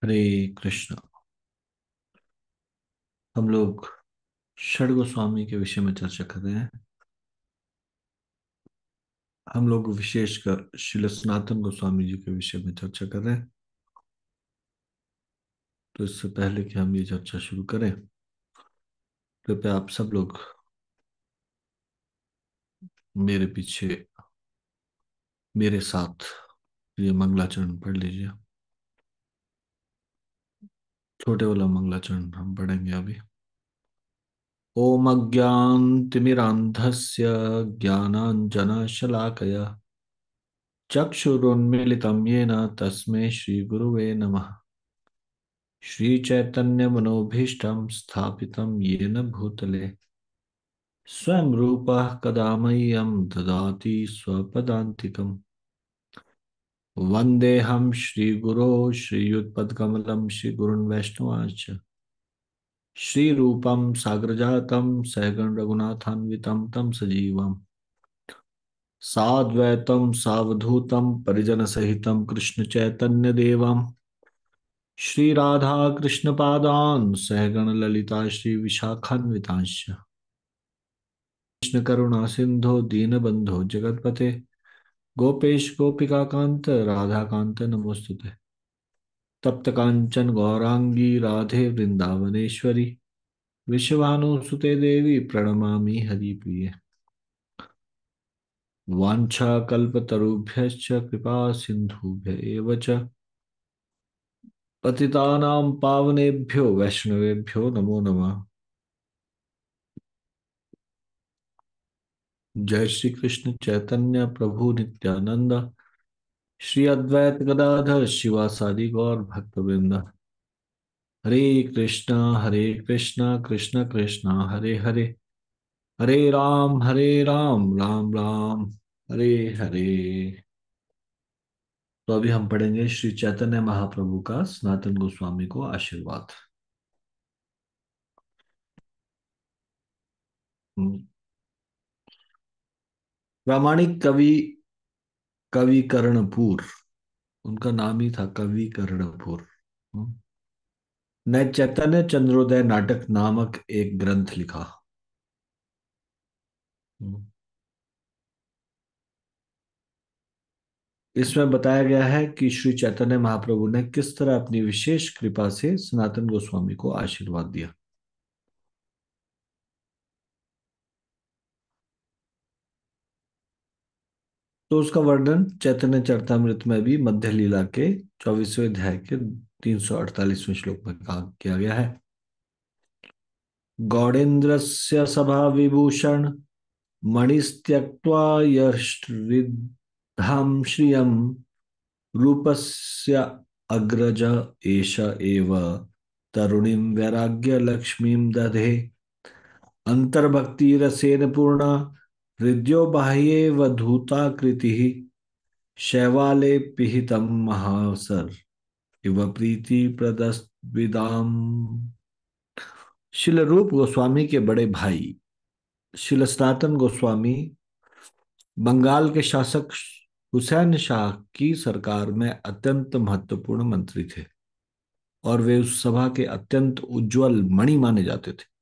हरे कृष्ण। हम लोग षड गोस्वामी के विषय में चर्चा कर रहे हैं। हम लोग विशेषकर श्रील सनातन गोस्वामी जी के विषय में चर्चा कर रहे हैं। तो इससे पहले कि हम ये चर्चा शुरू करें, कृपया आप सब लोग मेरे पीछे मेरे साथ ये मंगलाचरण पढ़ लीजिए। छोटे वाला मंगलाचरण हम पढ़ेंगे अभी। ओम अज्ञानतिमिरान्धस्य ज्ञानाञ्जनशलाकया चक्षुरुन्मीलितं येन तस्मै श्रीगुरुवे नमः। श्रीचैतन्यमनोभीष्टं स्थापितं येन भूतले स्वयं रूपः कदा मह्यं ददाति स्वपदान्तिकम्। वन्देऽहं श्रीगुरो श्रीयुतपदकमलं श्रीगुरुन् वैष्णवांश्च श्रीरूपं साग्रजातं सहगण रघुनाथान्वितं तं सजीवम् साद्वैतं सावधूतं परिजनसहितं कृष्णचैतन्यदेवम् श्रीराधा कृष्णपादान् सहगण ललिता श्रीविशाखान्वितांश्च कृष्ण करुणा सिंधु दीनबंधो जगतपते गोपेश गोपिका कांत राधा कांत नमोस्तुते। तप्त कांचन गौरांगी राधे वृंदावनेश्वरी विश्वानुसुते देवी प्रणमामि हरिप्रिये। वाञ्छाकल्पतरुभ्यश्च कृपा सिन्धुभ्य एव च पतितानां पावनेभ्यो वैष्णवेभ्यो नमो नमः। जय श्री कृष्ण चैतन्य प्रभु नित्यानंद श्री अद्वैत गदाधर शिवासादि गौर भक्तवृंद। हरे कृष्णा कृष्ण कृष्णा हरे हरे हरे राम राम राम हरे हरे। तो अभी हम पढ़ेंगे श्री चैतन्य महाप्रभु का सनातन गोस्वामी को आशीर्वाद। प्रामाणिक कवि कवि कर्णपुर, उनका नाम ही था कवि कर्णपुर, ने चैतन्य चंद्रोदय नाटक नामक एक ग्रंथ लिखा। इसमें बताया गया है कि श्री चैतन्य महाप्रभु ने किस तरह अपनी विशेष कृपा से सनातन गोस्वामी को आशीर्वाद दिया। तो उसका वर्णन चैतन्य चरितमृत में भी मध्य लीला के 24वें अध्याय के 348वें श्लोक में कहा किया गया है। गौड़ेन्द्रस्य सभा विभूषण मणिस्त्यक्त्वा यश्रिद्धाम श्रियम रूपस्य अग्रज एष एव तरुणीं वैराग्य लक्ष्मीं दधे अंतर्भक्तिरसेन पूर्णा हृदयो बाह्ये वधूताकृतिः शैवाले पिहितं महासर इव प्रीति प्रदस्विदाम। शिल रूप गोस्वामी के बड़े भाई शिल सनातन गोस्वामी बंगाल के शासक हुसैन शाह की सरकार में अत्यंत महत्वपूर्ण मंत्री थे और वे उस सभा के अत्यंत उज्जवल मणि माने जाते थे।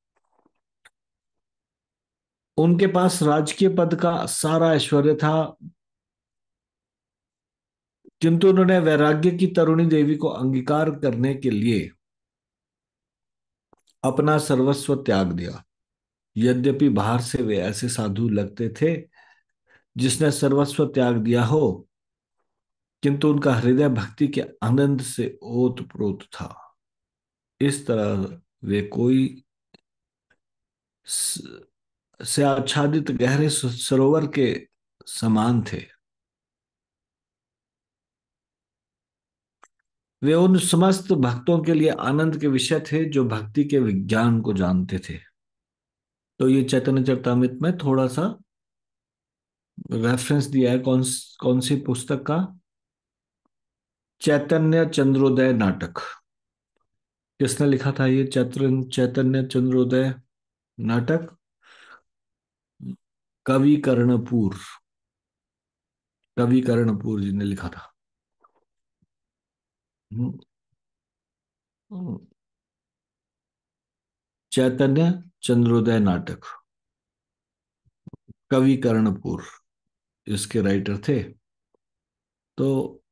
उनके पास राजकीय पद का सारा ऐश्वर्य था, किंतु उन्होंने वैराग्य की तरुणी देवी को अंगीकार करने के लिए अपना सर्वस्व त्याग दिया। यद्यपि बाहर से वे ऐसे साधु लगते थे जिसने सर्वस्व त्याग दिया हो, किंतु उनका हृदय भक्ति के आनंद से ओतप्रोत था। इस तरह वे कोई से आच्छादित गहरे सरोवर के समान थे। वे उन समस्त भक्तों के लिए आनंद के विषय थे जो भक्ति के विज्ञान को जानते थे। तो ये चैतन्य चरितमृत में थोड़ा सा रेफरेंस दिया है। कौन सी पुस्तक का? चैतन्य चंद्रोदय नाटक। किसने लिखा था ये चैतन्य चंद्रोदय नाटक? कवि कर्णपुर, कवि कर्णपुर जी ने लिखा था। चैतन्य चंद्रोदय नाटक, कवि कर्णपुर इसके राइटर थे। तो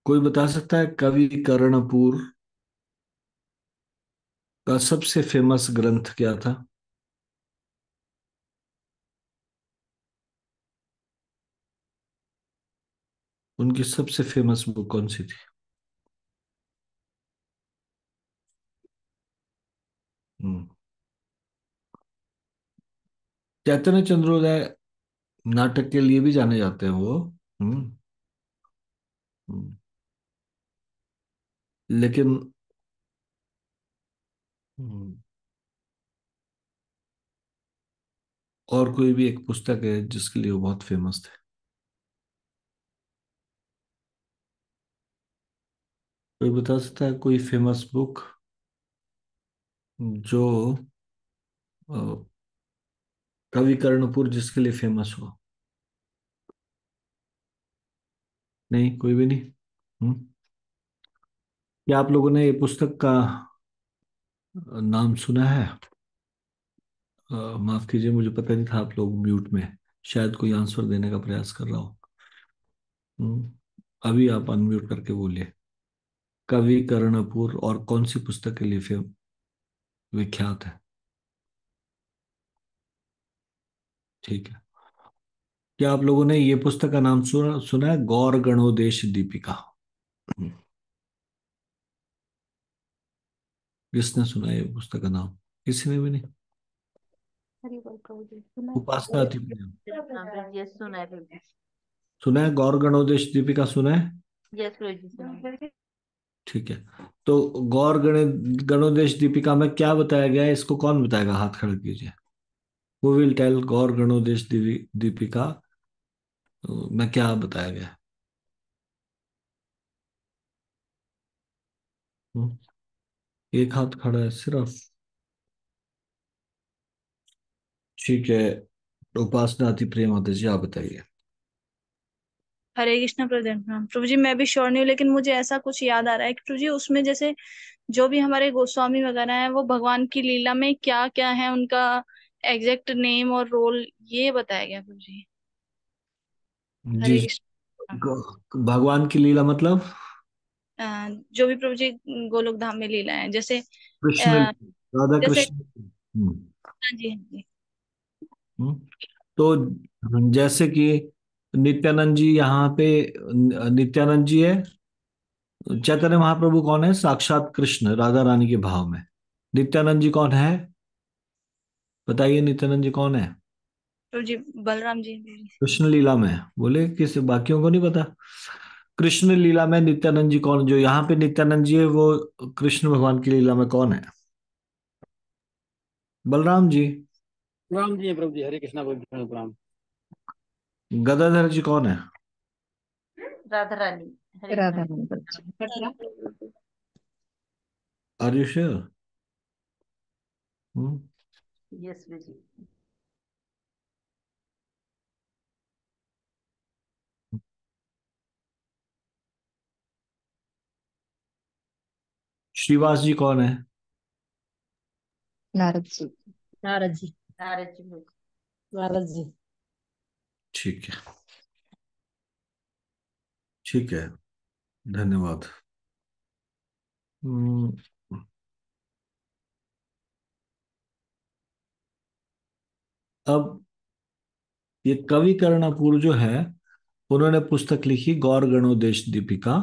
कोई बता सकता है कवि कर्णपुर का सबसे फेमस ग्रंथ क्या था? उनकी सबसे फेमस बुक कौन सी थी? हम्म, चैतन्य चंद्रोदय नाटक के लिए भी जाने जाते हैं वो। हम्म। हम्म। लेकिन हम्म, और कोई भी एक पुस्तक है जिसके लिए वो बहुत फेमस थे? कोई बता सकता है कोई फेमस बुक जो अ, कवि कर्णपुर जिसके लिए फेमस हो? नहीं, कोई भी नहीं। हम्म। क्या आप लोगों ने ये पुस्तक का नाम सुना है? माफ कीजिए, मुझे पता नहीं था आप लोग म्यूट में हैं। शायद कोई आंसर देने का प्रयास कर रहा हो। हम्म। अभी आप अनम्यूट करके बोलिए। कवि कर्णपुर और कौन सी पुस्तक के लिए विख्यात है? ठीक है। क्या आप लोगों ने ये पुस्तक का नाम सुना है, गौर गणोदेश दीपिका? हम्म। किसने सुना है ये पुस्तक का नाम? किसी ने भी नहीं। हरी बोल प्रभु जी सुना उपासना है। थी प्रिया। हाँ प्रभु जी सुना है प्रभु जी। सुना है गौर गणोदेश दीपिका, सुना है? यस प्रभु जी सुना है। ठीक है। तो गौर गणोदेश दीपिका में क्या बताया गया है, इसको कौन बताएगा? हाथ खड़े कीजिए। हु विल टेल गौर गणोदेश दीपिका में क्या बताया गया है? हम्म? एक हाथ खड़ा है सिर्फ। ठीक है। उपासना अति प्रिय माता जी, आप बताइए। हरे कृष्णा प्रभु जी मैं भी श्योर नहीं हूँ, लेकिन मुझे ऐसा कुछ याद आ रहा है कि प्रभु जी उसमें जैसे जो भी हमारे गोस्वामी वगैरह हैं वो भगवान की लीला में क्या क्या है उनका एग्जैक्ट नेम और रोल ये बताया गया प्रभु जी। जी। हरे कृष्ण। भगवान की लीला मतलब? जो भी प्रभु जी गोलोक धाम में लीला है जैसे कृष्ण, अ, राधा जैसे कृष्ण। हम्म। हाँ जी हाँ जी। हम्म। तो जैसे कि नित्यानंद जी यहाँ पे, नित्यानंद जी है। चैतन्य महाप्रभु कौन है? साक्षात कृष्ण राधा रानी के भाव में। नित्यानंद जी कौन है? बताइए, नित्यानंद जी कौन है? प्रभु जी बलराम जी प्रभु जी। कृष्ण लीला में। बोले किस बाकियों को नहीं पता? कृष्ण लीला में नित्यानंद जी कौन? जो यहाँ पे नित्यानंद जी है वो कृष्ण भगवान की लीला में कौन है? बलराम जी। राम जी हैं प्रभु जी। हरे कृष्णा प्रभु जी प्रणाम। गदाधर जी कौन है? राधा रानी। हरे राधा कृष्णा। रानी बच्ची। Are you sure? यस प्रभु जी। श्रीवास जी कौन है? नारद जी। नारद जी। नारद जी प्रभु नारद जी। ठीक है। ठीक है। धन्यवाद। हम्म, अब ये कवि कर्णपुर जो है, उन्होंने पुस्तक लिखी गौर गणोदेश दीपिका।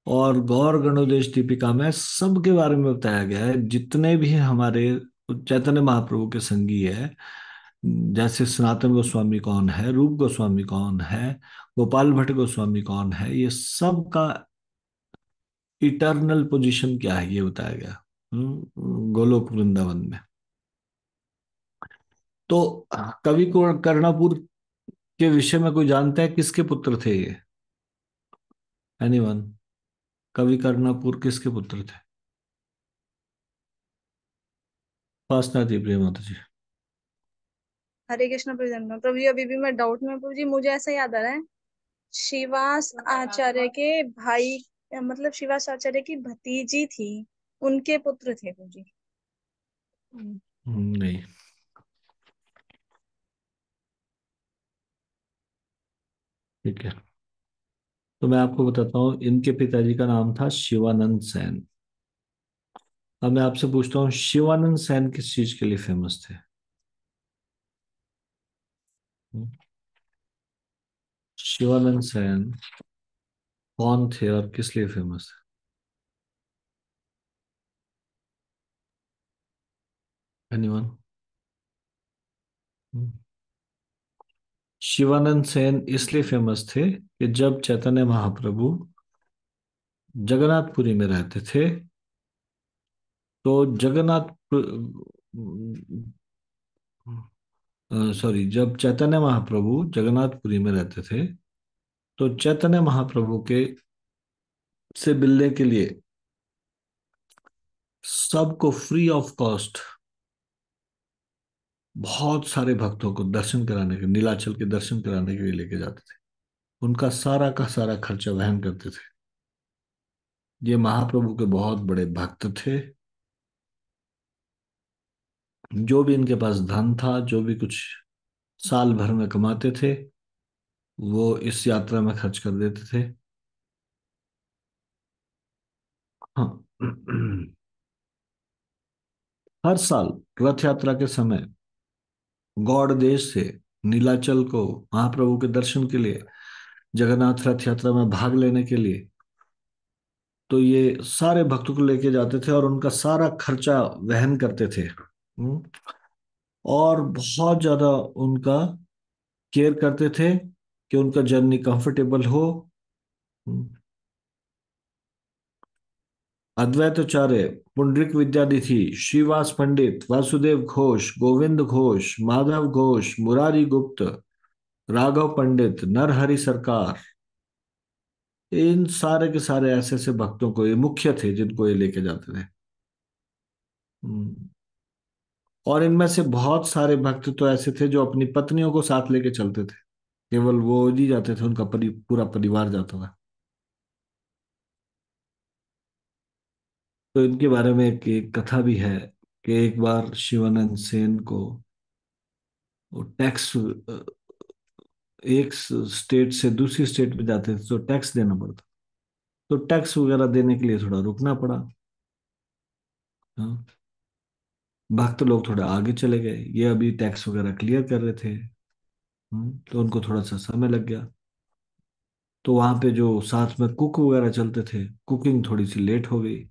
और गौर गणोदेश दीपिका में सबके बारे में बताया गया है, जितने भी हमारे चैतन्य महाप्रभु के संगी है। जैसे सनातन गोस्वामी कौन है, रूप गोस्वामी कौन है, गोपाल भट्ट गोस्वामी कौन है, ये सब का इटर्नल पोजीशन क्या है, ये बताया गया। गोलोक वृंदावन में। तो कवि को कर्णपुर के विषय में कोई जानता है किसके पुत्र थे ये? एनीवन? कवि कर्णपुर किसके पुत्र थे? उपासना थी प्रिय माता जी। हरे कृष्ण प्रभु जी अभी भी मैं डाउट में हूँ, प्रभु जी मुझे ऐसा याद आ रहा है शिवास आचार्य के भाई, मतलब शिवास आचार्य की भतीजी थी, उनके पुत्र थे गुरुजी। नहीं। ठीक है, तो मैं आपको बताता हूँ, इनके पिताजी का नाम था शिवानंद सेन। अब मैं आपसे पूछता हूँ, शिवानंद सेन किस चीज के लिए फेमस थे? शिवानंद सेन कौन थे और किस लिए फेमस थे? एनीवन? शिवानंद सेन इसलिए फेमस थे कि जब चैतन्य महाप्रभु जगन्नाथपुरी में रहते थे, तो सॉरी, जब चैतन्य महाप्रभु जगन्नाथपुरी में रहते थे, तो चैतन्य महाप्रभु के से मिलने के लिए सबको फ्री ऑफ कॉस्ट बहुत सारे भक्तों को दर्शन कराने के, नीलाचल के दर्शन कराने के लिए लेके जाते थे। उनका सारा का सारा खर्चा वहन करते थे। ये महाप्रभु के बहुत बड़े भक्त थे। जो भी इनके पास धन था, जो भी कुछ साल भर में कमाते थे, वो इस यात्रा में खर्च कर देते थे। हाँ। हर साल रथ यात्रा के समय गौड़ देश से नीलाचल को महाप्रभु के दर्शन के लिए, जगन्नाथ रथ यात्रा में भाग लेने के लिए, तो ये सारे भक्तों को लेके जाते थे और उनका सारा खर्चा वहन करते थे। और बहुत ज्यादा उनका केयर करते थे कि उनका जर्नी कंफर्टेबल हो। हम्म। अद्वैताचार्य, पुंडरीक विद्यानिधि, श्रीवास पंडित, वासुदेव घोष, गोविंद घोष, माधव घोष, मुरारी गुप्त, राघव पंडित, नरहरि सरकार, इन सारे के सारे ऐसे ऐसे भक्तों को ये मुख्य थे जिनको ये लेके जाते थे। हम्म। और इनमें से बहुत सारे भक्त तो ऐसे थे जो अपनी पत्नियों को साथ लेके चलते थे। केवल वो नहीं जाते थे, उनका पूरा परिवार जाता था। तो इनके बारे में एक कथा भी है कि एक बार शिवानंद सेन को वो टैक्स, एक स्टेट से दूसरी स्टेट में जाते थे तो टैक्स देना पड़ता। तो टैक्स वगैरह देने के लिए थोड़ा रुकना पड़ा। हाँ। भक्त लोग थोड़ा आगे चले गए, ये अभी टैक्स वगैरह क्लियर कर रहे थे। तो उनको थोड़ा सा समय लग गया। तो वहां पे जो साथ में कुक वगैरह चलते थे, कुकिंग थोड़ी सी लेट हो गई।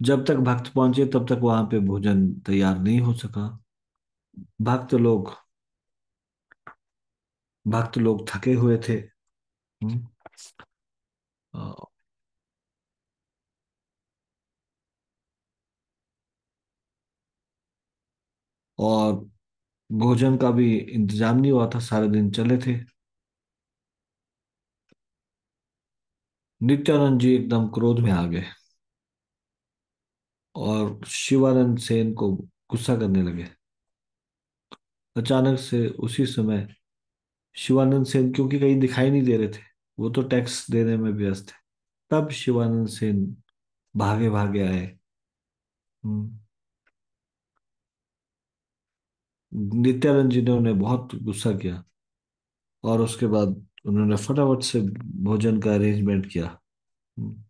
जब तक भक्त पहुंचे तब तक वहां पे भोजन तैयार नहीं हो सका। भक्त लोग भक्त लोग थके हुए थे। हम्म, अ, और भोजन का भी इंतजाम नहीं हुआ था, सारे दिन चले थे। नित्यानंद जी एकदम क्रोध में आ गए और शिवानंद सेन को गुस्सा करने लगे। अचानक से उसी समय शिवानंद सेन, क्योंकि कहीं दिखाई नहीं दे रहे थे, वो तो टैक्स देने में व्यस्त थे, तब शिवानंद सेन भागे भागे आए। हम्म, नित्यानंद जी ने उन्हें बहुत गुस्सा किया और उसके बाद उन्होंने फटाफट से भोजन का अरेंजमेंट किया। हम्म,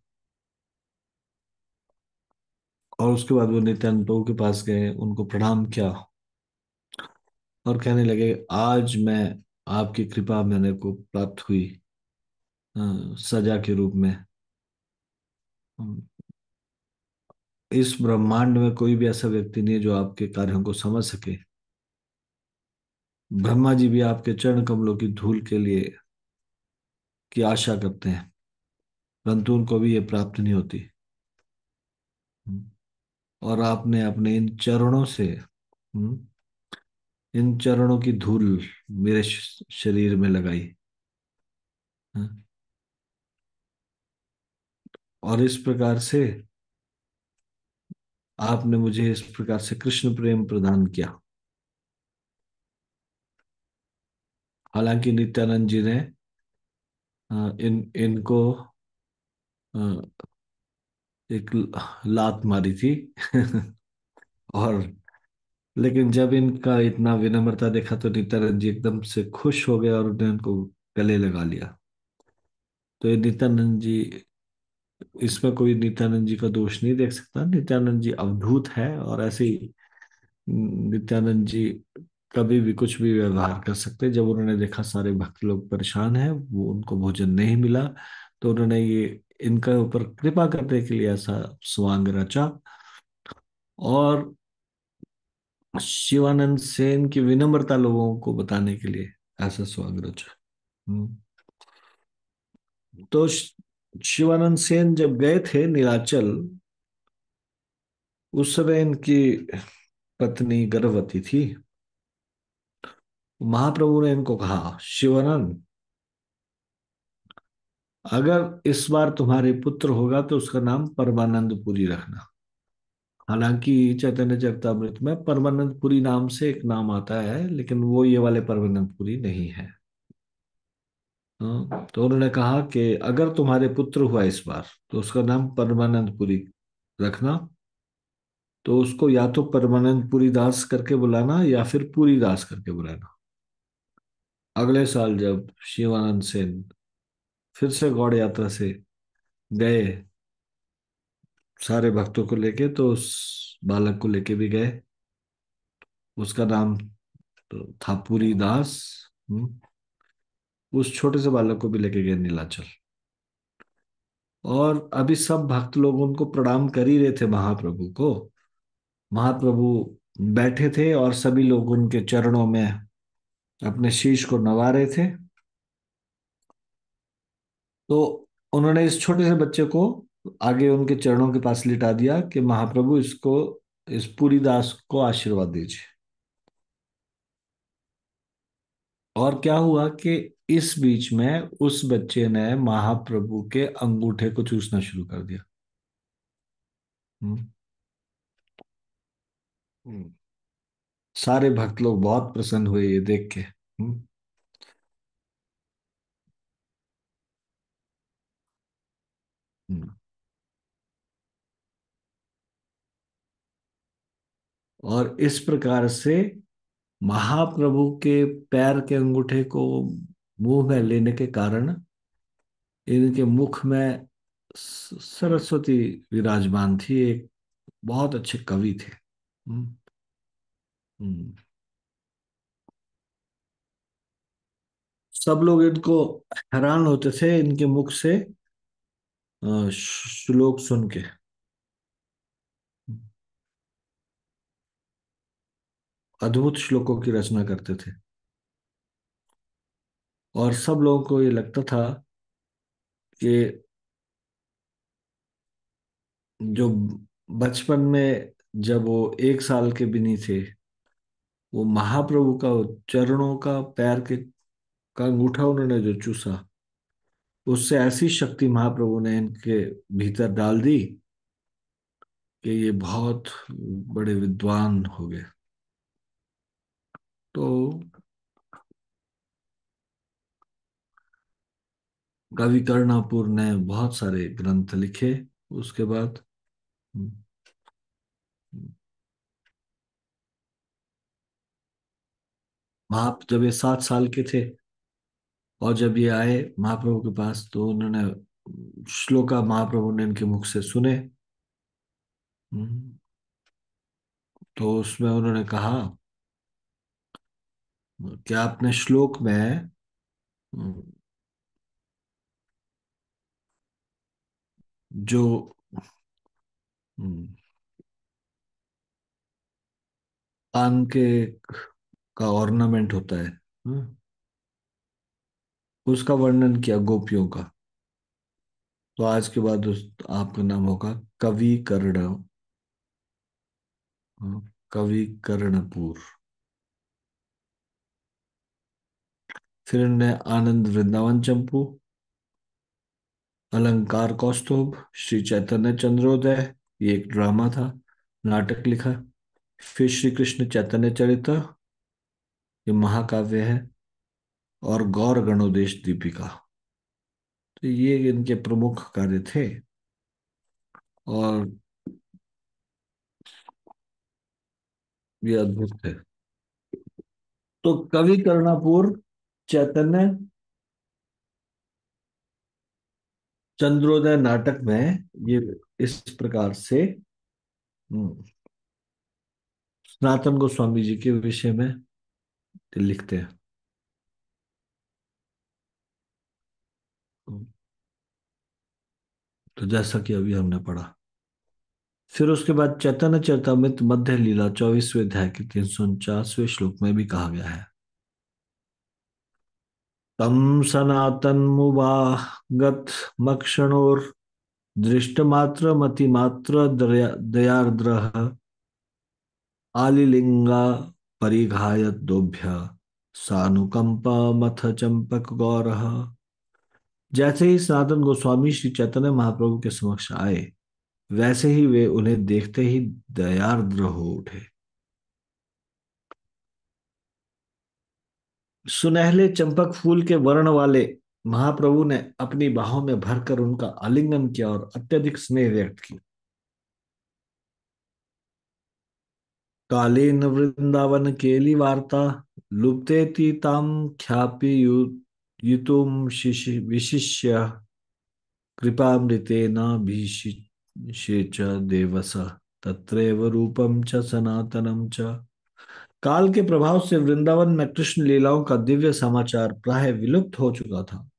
और उसके बाद वो नित्यानंद प्रभु के पास गए, उनको प्रणाम किया और कहने लगे, आज मैं आपकी कृपा मैंने को प्राप्त हुई, सजा के रूप में। हम्म, इस ब्रह्मांड में कोई भी ऐसा व्यक्ति नहीं है जो आपके कार्यों को समझ सके। ब्रह्मा जी भी आपके चरण कमलों की धूल के लिए की आशा करते हैं, परंतु उनको भी ये प्राप्त नहीं होती। हम्म, और आपने अपने इन चरणों से, इन चरणों की धूल मेरे शरीर में लगाई। हाँ, और इस प्रकार से आपने मुझे इस प्रकार से कृष्ण प्रेम प्रदान किया। हालांकि नित्यानंद जी ने इनको अ, एक लात मारी थी और लेकिन जब इनका इतना विनम्रता देखा तो नित्यानंद जी एकदम से खुश हो गए और उन्हें उनको गले लगा लिया। तो ये नित्यानंद जी, इसमें कोई नित्यानंद जी का दोष नहीं देख सकता। नित्यानंद जी अवधूत है और ऐसे ही नित्यानंद जी कभी भी कुछ भी व्यवहार कर सकते। जब उन्होंने देखा सारे भक्त लोग परेशान हैं, वो उनको भोजन नहीं मिला, तो उन्होंने ये इनका ऊपर कृपा करने के लिए ऐसा स्वांग रचा और शिवानंद सेन की विनम्रता लोगों को बताने के लिए ऐसा स्वांग रचा। हम्म। तो शिवानंद सेन जब गए थे नीलाचल, उस समय इनकी पत्नी गर्भवती थी। महाप्रभु ने इनको कहा, शिवानंद, अगर इस बार तुम्हारे पुत्र होगा तो उसका नाम परमानंद पुरी रखना। हालांकि चैतन्य चरितामृत में परमानंद पुरी नाम से एक नाम आता है, लेकिन वो ये वाले परमानंद पुरी नहीं है। हाँ, तो उन्होंने कहा कि अगर तुम्हारे पुत्र हुआ इस बार तो उसका नाम परमानंद पुरी रखना। तो उसको या तो परमानंद पुरी दास करके बुलाना या फिर पुरी दास करके बुलाना। अगले साल जब शिवानंद सेन फिर से गौड़ यात्रा से गए सारे भक्तों को लेके, तो उस बालक को लेके भी गए। उसका नाम तो था पुरी दास। हम्म। उस छोटे से बालक को भी लेके गए नीलाचल। और अभी सब भक्त लोग उनको प्रणाम कर ही रहे थे महाप्रभु को। महाप्रभु बैठे थे और सभी लोग उनके चरणों में अपने शीश को नवा रहे थे। तो उन्होंने इस छोटे से बच्चे को आगे उनके चरणों के पास लिटा दिया कि महाप्रभु इसको, इस पुरी दास को आशीर्वाद दीजिए। और क्या हुआ कि इस बीच में उस बच्चे ने महाप्रभु के अंगूठे को चूसना शुरू कर दिया। हम्म। हम्म। सारे भक्त लोग बहुत प्रसन्न हुए ये देख के। हम्म। और इस प्रकार से महाप्रभु के पैर के अंगूठे को मुंह में लेने के कारण इनके मुख में सरस्वती विराजमान थी। एक बहुत अच्छे कवि थे। हम्म। हम्म। सब लोग इनको हैरान होते थे इनके मुख से श्लोक सुन के। अद्भुत श्लोकों की रचना करते थे और सब लोगों को ये लगता था कि जो बचपन में जब वो 1 साल के भी नहीं थे, वो महाप्रभु का चरणों का पैर के का अंगूठा उन्होंने जो चूसा, उससे ऐसी शक्ति महाप्रभु ने इनके भीतर डाल दी कि ये बहुत बड़े विद्वान हो गए। तो कवि कर्णापुर ने बहुत सारे ग्रंथ लिखे उसके बाद। हम्म। वहां जब ये 7 साल के थे और जब ये आए महाप्रभु के पास, तो उन्होंने श्लोका महाप्रभु ने इनके मुख से सुने। हम्म। तो उसमें उन्होंने कहा कि आपने श्लोक में जो हम्म, कान के का ऑर्नामेंट होता है, उसका वर्णन किया गोपियों का। तो आज के बाद आपका नाम होगा कवि कर्ण। कवि कर्णपुर। फिर इन्होंने आनंद वृंदावन चंपू, अलंकार कौस्तुभ, श्री चैतन्य चंद्रोदय, ये एक ड्रामा था, नाटक लिखा। फिर श्री कृष्ण चैतन्य चरित्र, ये महाकाव्य है। और गौर गणोदेश दीपिका। तो ये इनके प्रमुख कार्य थे। और ये अद्भुत थे। तो कवि कर्णापुर चैतन्य चंद्रोदय नाटक में ये इस प्रकार से हम्म, सनातन गोस्वामी जी के विषय में लिखते हैं। तो जैसा कि अभी हमने पढ़ा, फिर उसके बाद चैतन्य चरितमृत मध्य लीला 24वें अध्याय के 349वें श्लोक में भी कहा गया है, तम सनातन मुवागत मक्षणोर दृष्टमात्र मतिमात्र दयार्द्र आलिलिंगा परिघायत दोभ्य सानुकंप मथ चंपक गौरह। जैसे ही सनातन गोस्वामी श्री चैतन्य महाप्रभु के समक्ष आए, वैसे ही वे उन्हें देखते ही दयार्द्र हो उठे। सुनहले चंपक फूल के वर्ण वाले महाप्रभु ने अपनी बाहों में भरकर उनका आलिंगन किया और अत्यधिक स्नेह व्यक्त किया। कालीन वृंदावन केली वार्ता लुप्ते तीताम ख्यापि युतुम विशिष्य कृपामृतेन भीषे च देवस तत्रैव रूपम च सनातनम च। काल के प्रभाव से वृंदावन में कृष्ण लीलाओं का दिव्य समाचार प्राय विलुप्त हो चुका था।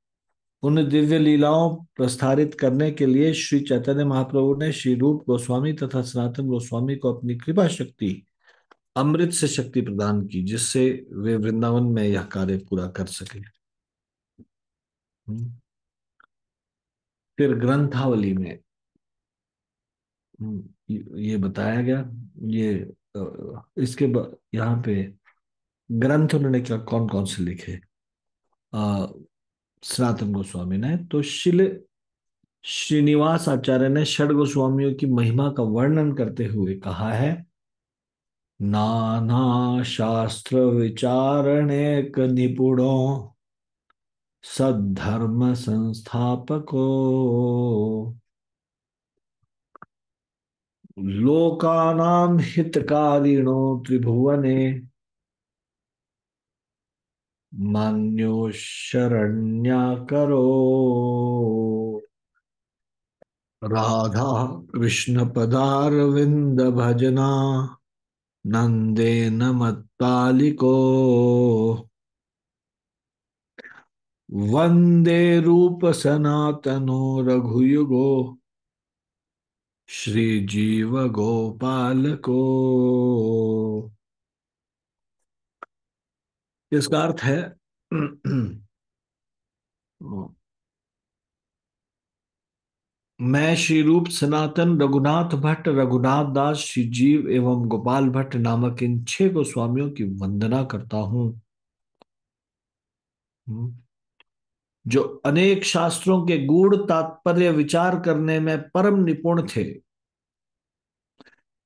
उन दिव्य लीलाओं प्रस्तारित करने के लिए श्री चैतन्य महाप्रभु ने श्री रूप गोस्वामी तथा सनातन गोस्वामी को अपनी कृपा शक्ति, अमृत से शक्ति प्रदान की, जिससे वे वृंदावन में यह कार्य पूरा कर सके। फिर ग्रंथावली में ये बताया गया। ये यहाँ पे ग्रंथ उन्होंने क्या कौन कौन से लिखे। सनातन गोस्वामी ने तो श्रीनिवास आचार्य ने षड गोस्वामियों की महिमा का वर्णन करते हुए कहा है, नाना शास्त्र विचारणे निपुणों सद्धर्म संस्थापको लोकानां हितकारिणो त्रिभुवने मान्यो शरण्याकरो राधा कृष्ण पदारविंद भजना नंदेन मत्तालिको वंदे रूप सनातनो रघुयुगो श्री जीव गोपाल को। इसका अर्थ है मैं श्री रूप सनातन रघुनाथ भट्ट रघुनाथ दास श्री जीव एवं गोपाल भट्ट नामक इन 6 गोस्वामियों की वंदना करता हूं, जो अनेक शास्त्रों के गूढ़ तात्पर्य विचार करने में परम निपुण थे,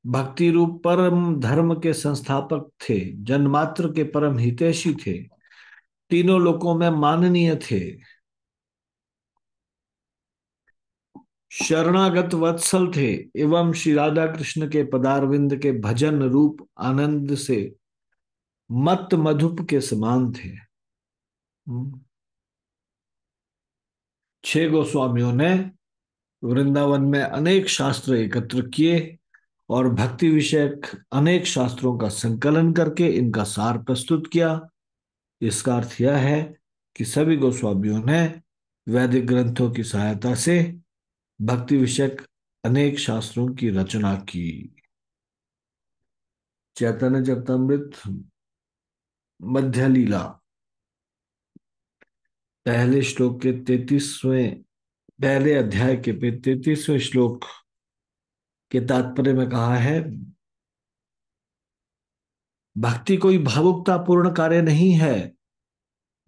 भक्ति रूप परम धर्म के संस्थापक थे, जन्मात्र के परम हितैषी थे, तीनों लोकों में माननीय थे, शरणागत वत्सल थे एवं श्री राधा कृष्ण के पदारविंद के भजन रूप आनंद से मत मधुप के समान थे। 6 गोस्वामियों ने वृंदावन में अनेक शास्त्र एकत्र किए और भक्ति विषयक अनेक शास्त्रों का संकलन करके इनका सार प्रस्तुत किया। इसका अर्थ यह है कि सभी गोस्वामियों ने वैदिक ग्रंथों की सहायता से भक्ति विषयक अनेक शास्त्रों की रचना की। चैतन्य चरितमृत मध्य लीला पहले श्लोक के 33वें पहले अध्याय के 33वें श्लोक के तात्पर्य में कहा है, भक्ति कोई भावुकता पूर्ण कार्य नहीं है,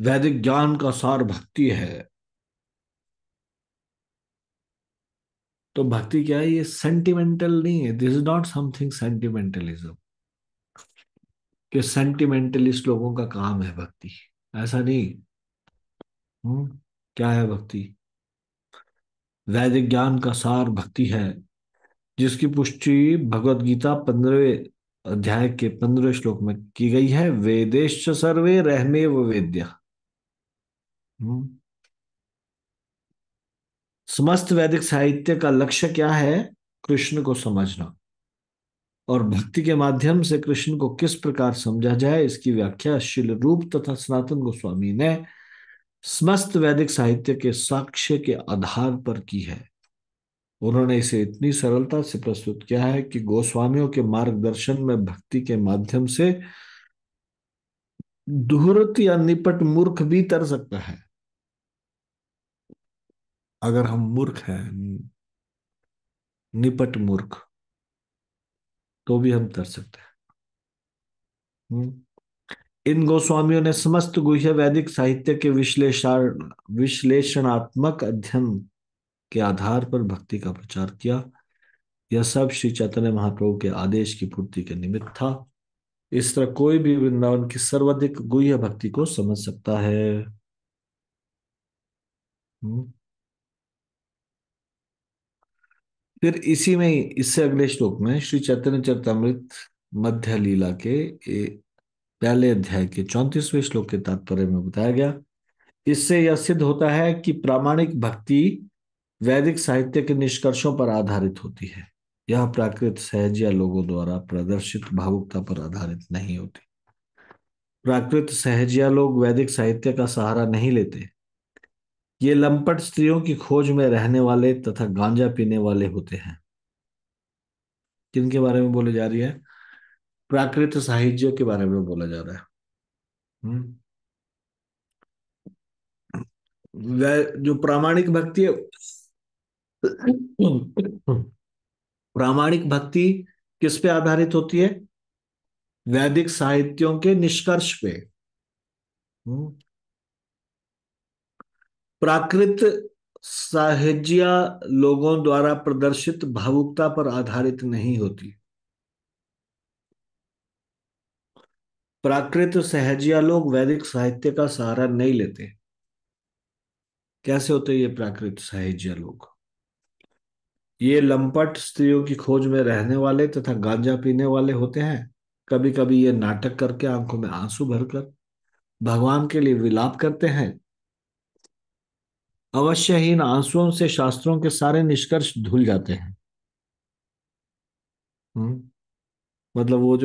वैदिक ज्ञान का सार भक्ति है। तो भक्ति क्या है? ये सेंटिमेंटल नहीं है। दिस इज नॉट समथिंग सेंटिमेंटलिज्म, कि सेंटिमेंटलिस्ट लोगों का काम है भक्ति, ऐसा नहीं। क्या है भक्ति? वैदिक ज्ञान का सार भक्ति है, जिसकी पुष्टि भगवत गीता 15वें अध्याय के 15वें श्लोक में की गई है। वेदेश्च सर्वे रहमेव वेद्य। हम्म। समस्त वैदिक साहित्य का लक्ष्य क्या है? कृष्ण को समझना, और भक्ति के माध्यम से कृष्ण को किस प्रकार समझा जाए, इसकी व्याख्या श्रील रूप तथा सनातन गोस्वामी ने समस्त वैदिक साहित्य के साक्ष्य के आधार पर की है। उन्होंने इसे इतनी सरलता से प्रस्तुत किया है कि गोस्वामियों के मार्गदर्शन में भक्ति के माध्यम से धूर्त या निपट मूर्ख भी तर सकता है। अगर हम मूर्ख हैं, निपट मूर्ख, तो भी हम तर सकते हैं। इन गोस्वामियों ने समस्त गुह्य वैदिक साहित्य के विश्लेषणात्मक अध्ययन के आधार पर भक्ति का प्रचार किया। यह सब श्री चैतन्य महाप्रभु के आदेश की पूर्ति के निमित्त था। इस तरह कोई भी वृंदावन की सर्वाधिक गुह्य भक्ति को समझ सकता है। हम्म। फिर इसी में इससे अगले श्लोक में श्री चैतन्य चरितमृत मध्य लीला के पहले अध्याय के 34वें श्लोक के तात्पर्य में बताया गया। इससे यह सिद्ध होता है कि प्रामाणिक भक्ति वैदिक साहित्य के निष्कर्षों पर आधारित होती है। यह प्राकृत सहज या लोगों द्वारा प्रदर्शित भावुकता पर आधारित नहीं होती। प्राकृत सहजिया लोग वैदिक साहित्य का सहारा नहीं लेते। ये लंपट स्त्रियों की खोज में रहने वाले तथा गांजा पीने वाले होते हैं। किनके बारे में बोले जा रही है? प्राकृत साहित्य के बारे में बोला जा रहा है। हम्म। जो प्रामाणिक भक्ति है, प्रामाणिक भक्ति किस पे आधारित होती है? वैदिक साहित्यों के निष्कर्ष पे। हम्म। प्राकृत साहिज्या लोगों द्वारा प्रदर्शित भावुकता पर आधारित नहीं होती। प्राकृत सहजिया लोग वैदिक साहित्य का सहारा नहीं लेते। कैसे होते ये प्राकृत सहजिया लोग? ये लंपट स्त्रियों की खोज में रहने वाले तथा गांजा पीने वाले होते हैं। कभी कभी ये नाटक करके आंखों में आंसू भरकर भगवान के लिए विलाप करते हैं। अवश्य ही इन आंसुओं से शास्त्रों के सारे निष्कर्ष धुल जाते हैं। हम्म। मतलब वो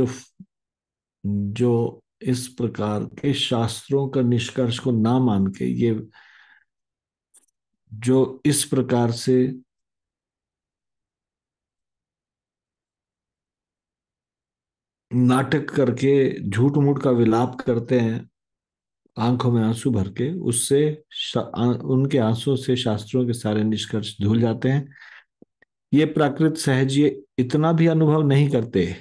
जो इस प्रकार के शास्त्रों का निष्कर्ष को ना मान के ये जो इस प्रकार से नाटक करके झूठ मूठ का विलाप करते हैं आंखों में आंसू भर के, उससे उनके आंसुओं से शास्त्रों के सारे निष्कर्ष धुल जाते हैं। ये प्राकृत सहज ये इतना भी अनुभव नहीं करते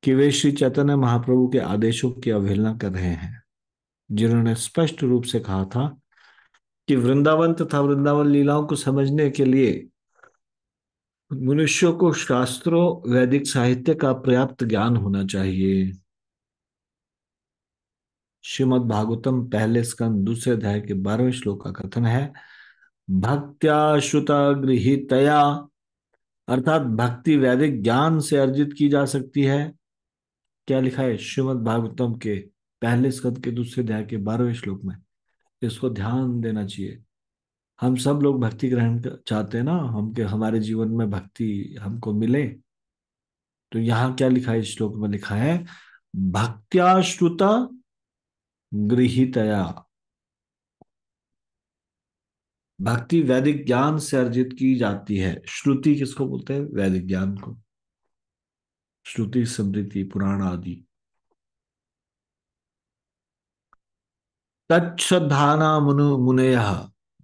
कि वे श्री चैतन्य महाप्रभु के आदेशों की अवहेलना कर रहे हैं, जिन्होंने स्पष्ट रूप से कहा था कि वृंदावन तथा वृंदावन लीलाओं को समझने के लिए मनुष्यों को शास्त्रों वैदिक साहित्य का पर्याप्त ज्ञान होना चाहिए। श्रीमद् भागवतम पहले स्कंद दूसरे अध्याय के 12वें श्लोक का कथन है, भक्त्या श्रुता गृहीतया, अर्थात भक्ति वैदिक ज्ञान से अर्जित की जा सकती है। क्या लिखा है श्रीमद् भागवतम के पहले स्कंद के दूसरे अध्याय के 12वें श्लोक में? इसको ध्यान देना चाहिए। हम सब लोग भक्ति ग्रहण चाहते हैं ना, हम के हमारे जीवन में भक्ति हमको मिले। तो यहाँ क्या लिखा है? इस श्लोक में लिखा है, भक्त्या श्रुता गृहीतया, भक्ति वैदिक ज्ञान से अर्जित की जाती है। श्रुति किसको बोलते हैं? वैदिक ज्ञान को। श्रुति स्मृति पुराण आदि। तच्छ्रद्धाना मुनय,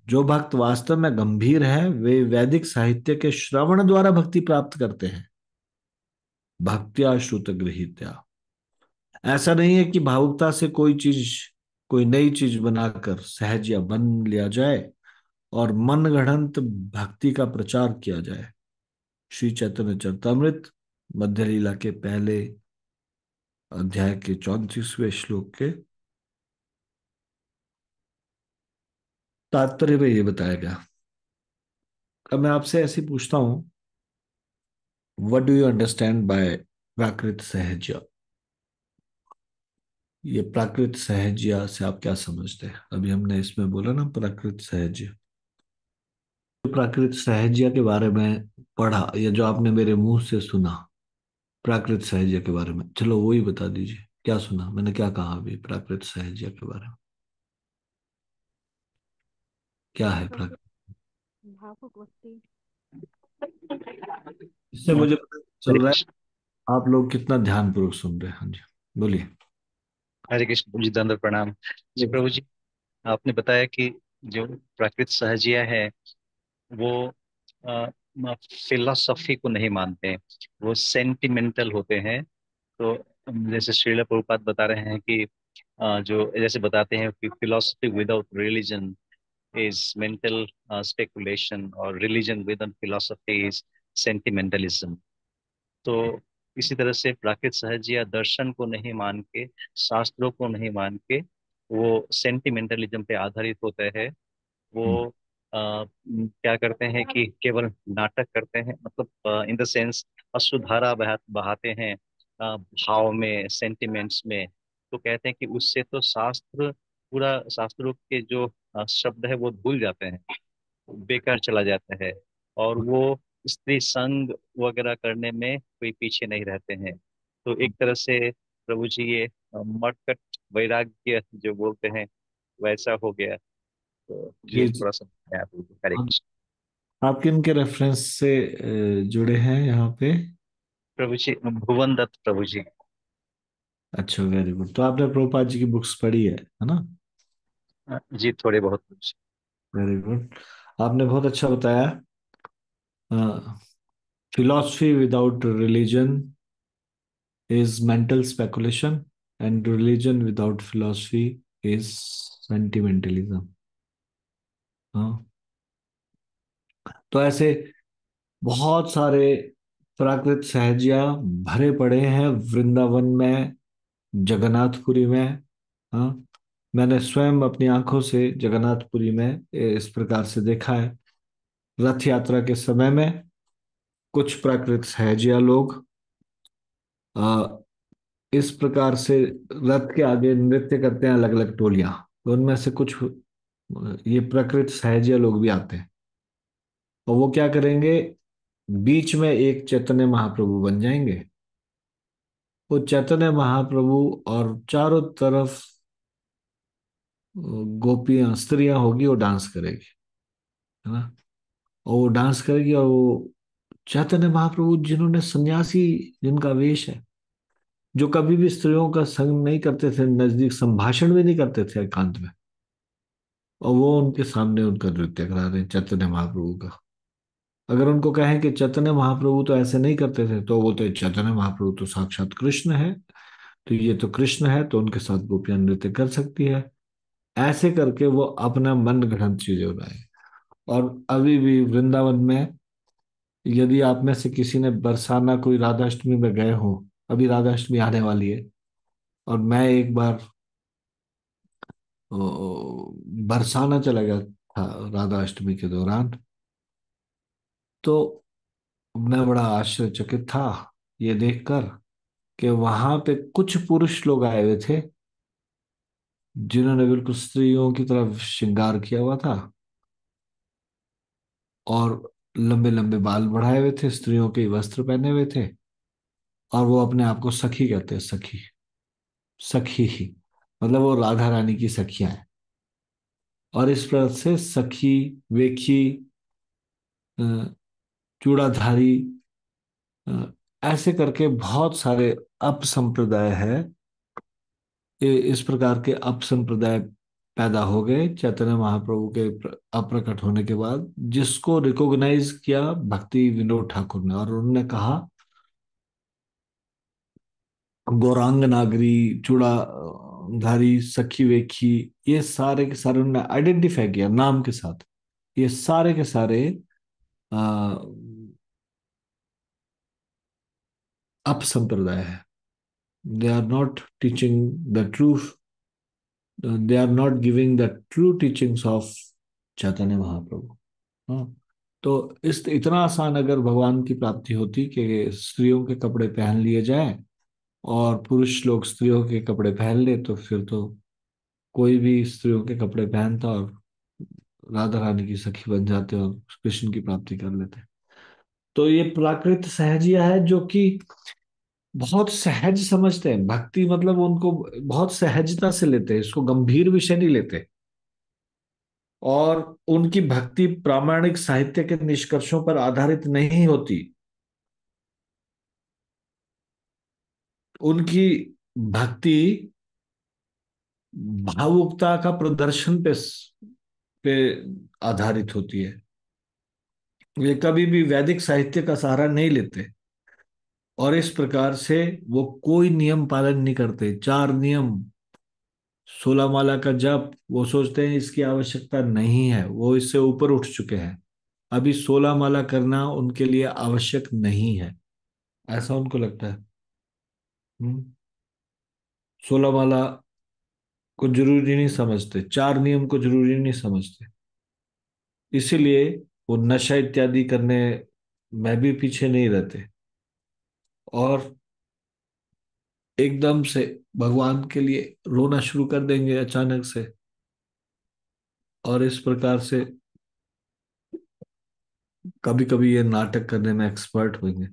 जो भक्त वास्तव में गंभीर है वे वैदिक साहित्य के श्रवण द्वारा भक्ति प्राप्त करते हैं। भक्त्या श्रुत गृहीत्या, ऐसा नहीं है कि भावुकता से कोई नई चीज बनाकर सहज या बन लिया जाए और मनगढ़ंत भक्ति का प्रचार किया जाए। श्री चैतन्य चरितमृत मध्य लीला के पहले अध्याय के 34वें श्लोक के तात्पर्य में ये बताया गया। अब मैं आपसे ऐसे पूछता हूँ, what do you understand by प्राकृत सहज? ये प्राकृत सहजिया से आप क्या समझते हैं? अभी हमने इसमें बोला ना प्राकृत सहज। तो प्राकृत सहजिया के बारे में पढ़ा या जो आपने मेरे मुंह से सुना प्राकृत सहजिया के बारे में, चलो वो ही बता दीजिए। क्या सुना मैंने, क्या कहा अभी प्राकृत सहजिया के बारे में? क्या है प्रभु, प्राकृत? भावुक भक्ति। इससे मुझे पता चल हरे रहा कृष्ण। है आप लोग कितना ध्यानपूर्वक सुन रहे हैं। हाँ जी, बोलिए। हरे कृष्ण जी, दंड प्रणाम जी प्रभु जी। आपने बताया कि जो प्राकृत सहजिया है वो फिलोसफी को नहीं मानते हैं, वो सेंटिमेंटल होते हैं। तो जैसे श्रील प्रभुपाद बता रहे हैं कि जो जैसे बताते हैं कि philosophy without religion is mental speculation, और रिलीजन विदाउट फिलोसफी इज सेंटिमेंटलिज्म। तो इसी तरह से प्राकृत सहज या दर्शन को नहीं मान के, शास्त्रों को नहीं मान के, वो सेंटिमेंटलिज्म पे आधारित होता है। वो हम्म, क्या करते हैं कि केवल नाटक करते हैं, मतलब इन द सेंस अश्रुधारा बहाते हैं भाव में, सेंटिमेंट्स में। तो कहते हैं कि उससे तो शास्त्र, पूरा शास्त्रों के जो शब्द है वो भूल जाते हैं, बेकार चला जाता है। और वो स्त्री संग वगैरह करने में कोई पीछे नहीं रहते हैं। तो एक तरह से प्रभु जी ये मरकट वैराग्य जो बोलते हैं वैसा हो गया। तो ये ये थोड़ा सा है आप लोगों को। हरे कृष्ण। आप किन के रेफरेंस से जुड़े हैं यहाँ पे? प्रभु जी, भुवन दत्त प्रभु जी। अच्छा, वेरी गुड। तो आपने प्रभुपाद जी की बुक्स पढ़ी है ना? जी थोड़े बहुत कुछ। Very good. आपने बहुत अच्छा बताया। Philosophy without religion is mental speculation, and religion without philosophy is sentimentalism। हाँ, तो ऐसे बहुत सारे प्राकृत सहजिया भरे पड़े हैं वृंदावन में, जगन्नाथपुरी में। हाँ, मैंने स्वयं अपनी आंखों से जगन्नाथपुरी में इस प्रकार से देखा है। रथ यात्रा के समय में कुछ प्राकृत सहजिया लोग इस प्रकार से रथ के आगे नृत्य करते हैं, अलग अलग टोलियां। तो उनमें से कुछ ये प्रकृति सहजिया लोग भी आते हैं। और वो क्या करेंगे, बीच में एक चैतन्य महाप्रभु बन जाएंगे। वो चैतन्य महाप्रभु और चारों तरफ गोपियां, स्त्रियां होगी, वो डांस करेगी, है ना? और वो डांस करेगी, और वो चैतन्य महाप्रभु जिन्होंने सन्यासी, जिनका वेश है, जो कभी भी स्त्रियों का संग नहीं करते थे, नजदीक संभाषण भी नहीं करते थे एकांत में, और वो उनके सामने उनका नृत्य करा रहे हैं चैतन्य महाप्रभु का। अगर उनको कहें कि चैतन्य महाप्रभु तो ऐसे नहीं करते थे, तो बोलते चैतन्य महाप्रभु तो साक्षात कृष्ण है, तो ये तो कृष्ण है, तो उनके साथ गोपियां नृत्य कर सकती है। ऐसे करके वो अपना मन गढ़ंत चीजें उड़ाए। और अभी भी वृंदावन में, यदि आप में से किसी ने बरसाना, कोई राधाष्टमी में गए हो, अभी राधाष्टमी आने वाली है, और मैं एक बार बरसाना चला गया था राधाष्टमी के दौरान, तो मैं बड़ा आश्चर्यचकित था ये देखकर कि वहां पे कुछ पुरुष लोग आए हुए थे जिन्होंने बिल्कुल स्त्रियों की तरफ श्रृंगार किया हुआ था, और लंबे लंबे बाल बढ़ाए हुए थे, स्त्रियों के वस्त्र पहने हुए थे, और वो अपने आप को सखी कहते हैं। सखी, सखी ही मतलब वो राधा रानी की सखियां हैं। और इस प्रकार से सखी, वेखी, अ, चूड़ाधारी, अ, ऐसे करके बहुत सारे अप संप्रदाय है। इस प्रकार के अप संप्रदाय पैदा हो गए चैतन्य महाप्रभु के अप्रकट होने के बाद, जिसको रिकॉग्नाइज किया भक्ति विनोद ठाकुर ने, और उन्होंने कहा गौरांग नागरी, चूड़ाधारी, सखी वेखी, ये सारे के सारे उन्होंने आइडेंटिफाई किया नाम के साथ। ये सारे के सारे अप संप्रदाय है। They are not teaching the true, they are not giving the true teachings of Chaitanya Mahaprabhu. हाँ, तो इस इतना आसान अगर भगवान की प्राप्ति होती कि स्त्रियों के कपड़े पहन लिए जाएं और पुरुष लोग स्त्रियों के कपड़े पहन ले, तो फिर तो कोई भी स्त्रियों के कपड़े पहनता और राधा रानी की सखी बन जाते और कृष्ण की प्राप्ति कर लेते। तो ये प्राकृत सहजिया है जो कि बहुत सहज समझते हैं भक्ति, मतलब उनको बहुत सहजता से लेते हैं, इसको गंभीर विषय नहीं लेते। और उनकी भक्ति प्रामाणिक साहित्य के निष्कर्षों पर आधारित नहीं होती। उनकी भक्ति भावुकता का प्रदर्शन पे आधारित होती है। वे कभी भी वैदिक साहित्य का सहारा नहीं लेते और इस प्रकार से वो कोई नियम पालन नहीं करते। 4 नियम, 16 माला का जप, वो सोचते हैं इसकी आवश्यकता नहीं है, वो इससे ऊपर उठ चुके हैं। अभी 16 माला करना उनके लिए आवश्यक नहीं है, ऐसा उनको लगता है। 16 माला को जरूरी नहीं समझते, 4 नियम को जरूरी नहीं समझते। इसीलिए वो नशा इत्यादि करने में भी पीछे नहीं रहते और एकदम से भगवान के लिए रोना शुरू कर देंगे अचानक से। और इस प्रकार से कभी कभी ये नाटक करने में एक्सपर्ट होंगे।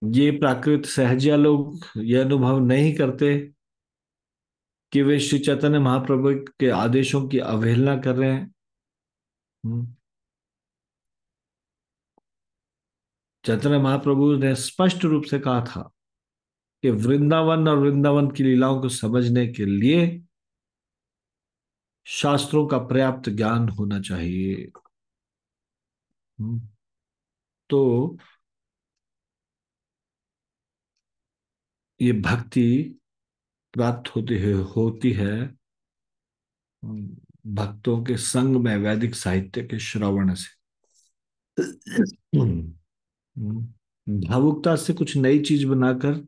ये प्राकृत सहजिया लोग ये अनुभव नहीं करते कि वे श्री चैतन्य महाप्रभु के आदेशों की अवहेलना कर रहे हैं। हम्म। चैतन्य महाप्रभु ने स्पष्ट रूप से कहा था कि वृंदावन और वृंदावन की लीलाओं को समझने के लिए शास्त्रों का पर्याप्त ज्ञान होना चाहिए। हम्म। तो ये भक्ति प्राप्त होती है भक्तों के संग में वैदिक साहित्य के श्रवण से। भावुकता से कुछ नई चीज बनाकर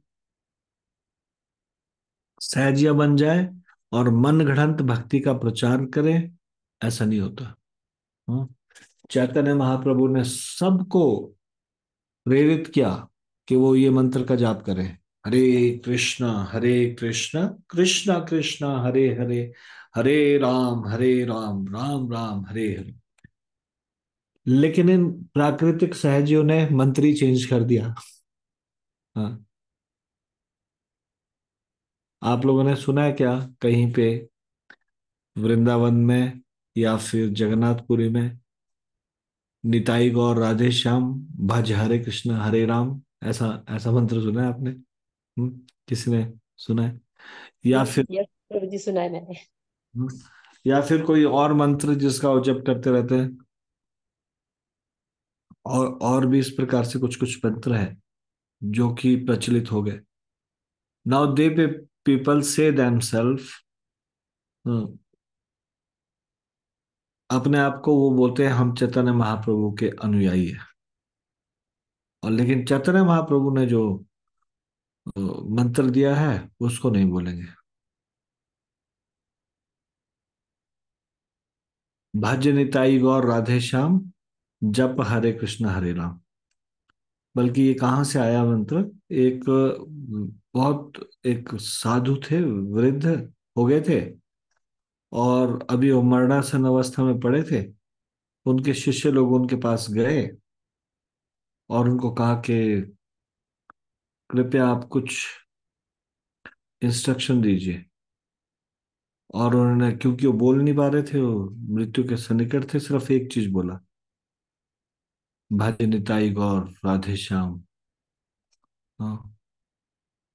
सहजिया बन जाए और मन गढ़ंत भक्ति का प्रचार करे, ऐसा नहीं होता। हाँ? चैतन्य महाप्रभु ने सबको प्रेरित किया कि वो ये मंत्र का जाप करें, हरे कृष्णा कृष्णा कृष्णा हरे हरे, हरे राम राम राम हरे हरे। लेकिन इन प्राकृतिक सहजियों ने मंत्र ही चेंज कर दिया। हाँ, आप लोगों ने सुना है क्या कहीं पे वृंदावन में या फिर जगन्नाथपुरी में निताई गौर राधे श्याम भज हरे कृष्ण हरे राम, ऐसा ऐसा मंत्र सुना है आपने? किसी ने सुना है? या फिर यस प्रभु जी, सुना है मैंने। हम्म, या फिर कोई और मंत्र जिसका वो जप करते रहते हैं? और भी इस प्रकार से कुछ कुछ मंत्र है जो कि प्रचलित हो गए। नाउ दे पीपल से देमसेल्फ, अपने आप को वो बोलते हैं हम चैतन्य महाप्रभु के अनुयायी है। और लेकिन चैतन्य महाप्रभु ने जो मंत्र दिया है उसको नहीं बोलेंगे। भज निताई गौर राधे श्याम जप हरे कृष्ण हरे राम। बल्कि ये कहाँ से आया मंत्र? एक बहुत एक साधु थे, वृद्ध हो गए थे और अभी वो मरणासन अवस्था में पड़े थे। उनके शिष्य लोग उनके पास गए और उनको कहा कि कृपया आप कुछ इंस्ट्रक्शन दीजिए। और उन्होंने, क्योंकि वो बोल नहीं पा रहे थे, वो मृत्यु के सन्निकट थे, सिर्फ एक चीज बोला, भज निताई गौर राधे श्याम, हाँ,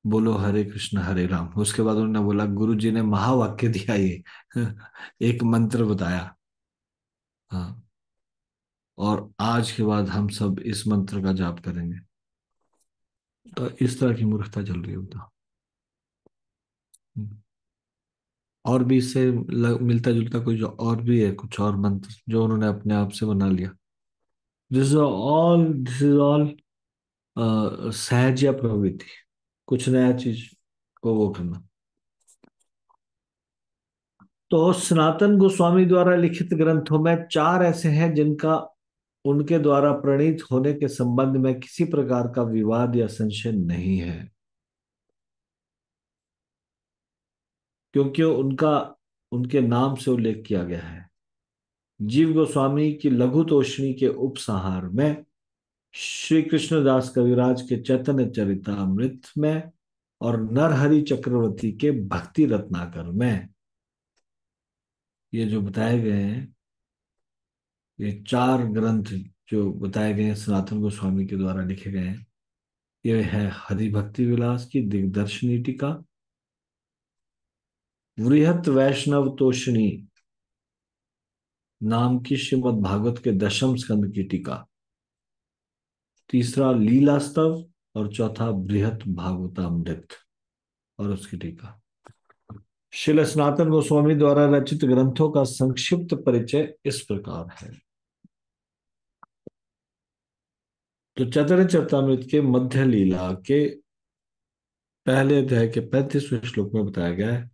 बोलो हरे कृष्ण हरे राम। उसके बाद उन्होंने बोला, गुरु जी ने महावाक्य दिया ये एक मंत्र बताया। हाँ, और आज के बाद हम सब इस मंत्र का जाप करेंगे। तो इस तरह की मूर्खता चल रही होता। और भी इससे मिलता जुलता कोई जो और भी है, कुछ और मंत्र जो उन्होंने अपने आप से बना लिया। दिस इज ऑल सहज या प्रवृत्ति, कुछ नया चीज को वो करना। तो सनातन गोस्वामी द्वारा लिखित ग्रंथों में चार ऐसे हैं जिनका उनके द्वारा प्रणीत होने के संबंध में किसी प्रकार का विवाद या संशय नहीं है, क्योंकि उनका उनके नाम से उल्लेख किया गया है। जीव गोस्वामी की लघु तोषणी के उपसंहार में, श्री कृष्णदास कविराज के चैतन्य चरितामृत में और नरहरि चक्रवर्ती के भक्ति रत्नाकर में ये जो बताए गए हैं, ये चार ग्रंथ जो बताए गए हैं सनातन गोस्वामी के द्वारा लिखे गए हैं, ये है हरि भक्ति विलास की दिग्दर्शनी टीका, वृहत वैष्णव तोषणी नाम की श्रीमद् भागवत के दशम स्कंद की टीका, तीसरा लीलास्तव और चौथा बृहत भागवतामृत और उसकी टीका। श्रील सनातन गोस्वामी द्वारा रचित ग्रंथों का संक्षिप्त परिचय इस प्रकार है। तो चैतन्य चरितामृत के मध्य लीला के पहले अध्याय के 35वें श्लोक में बताया गया है,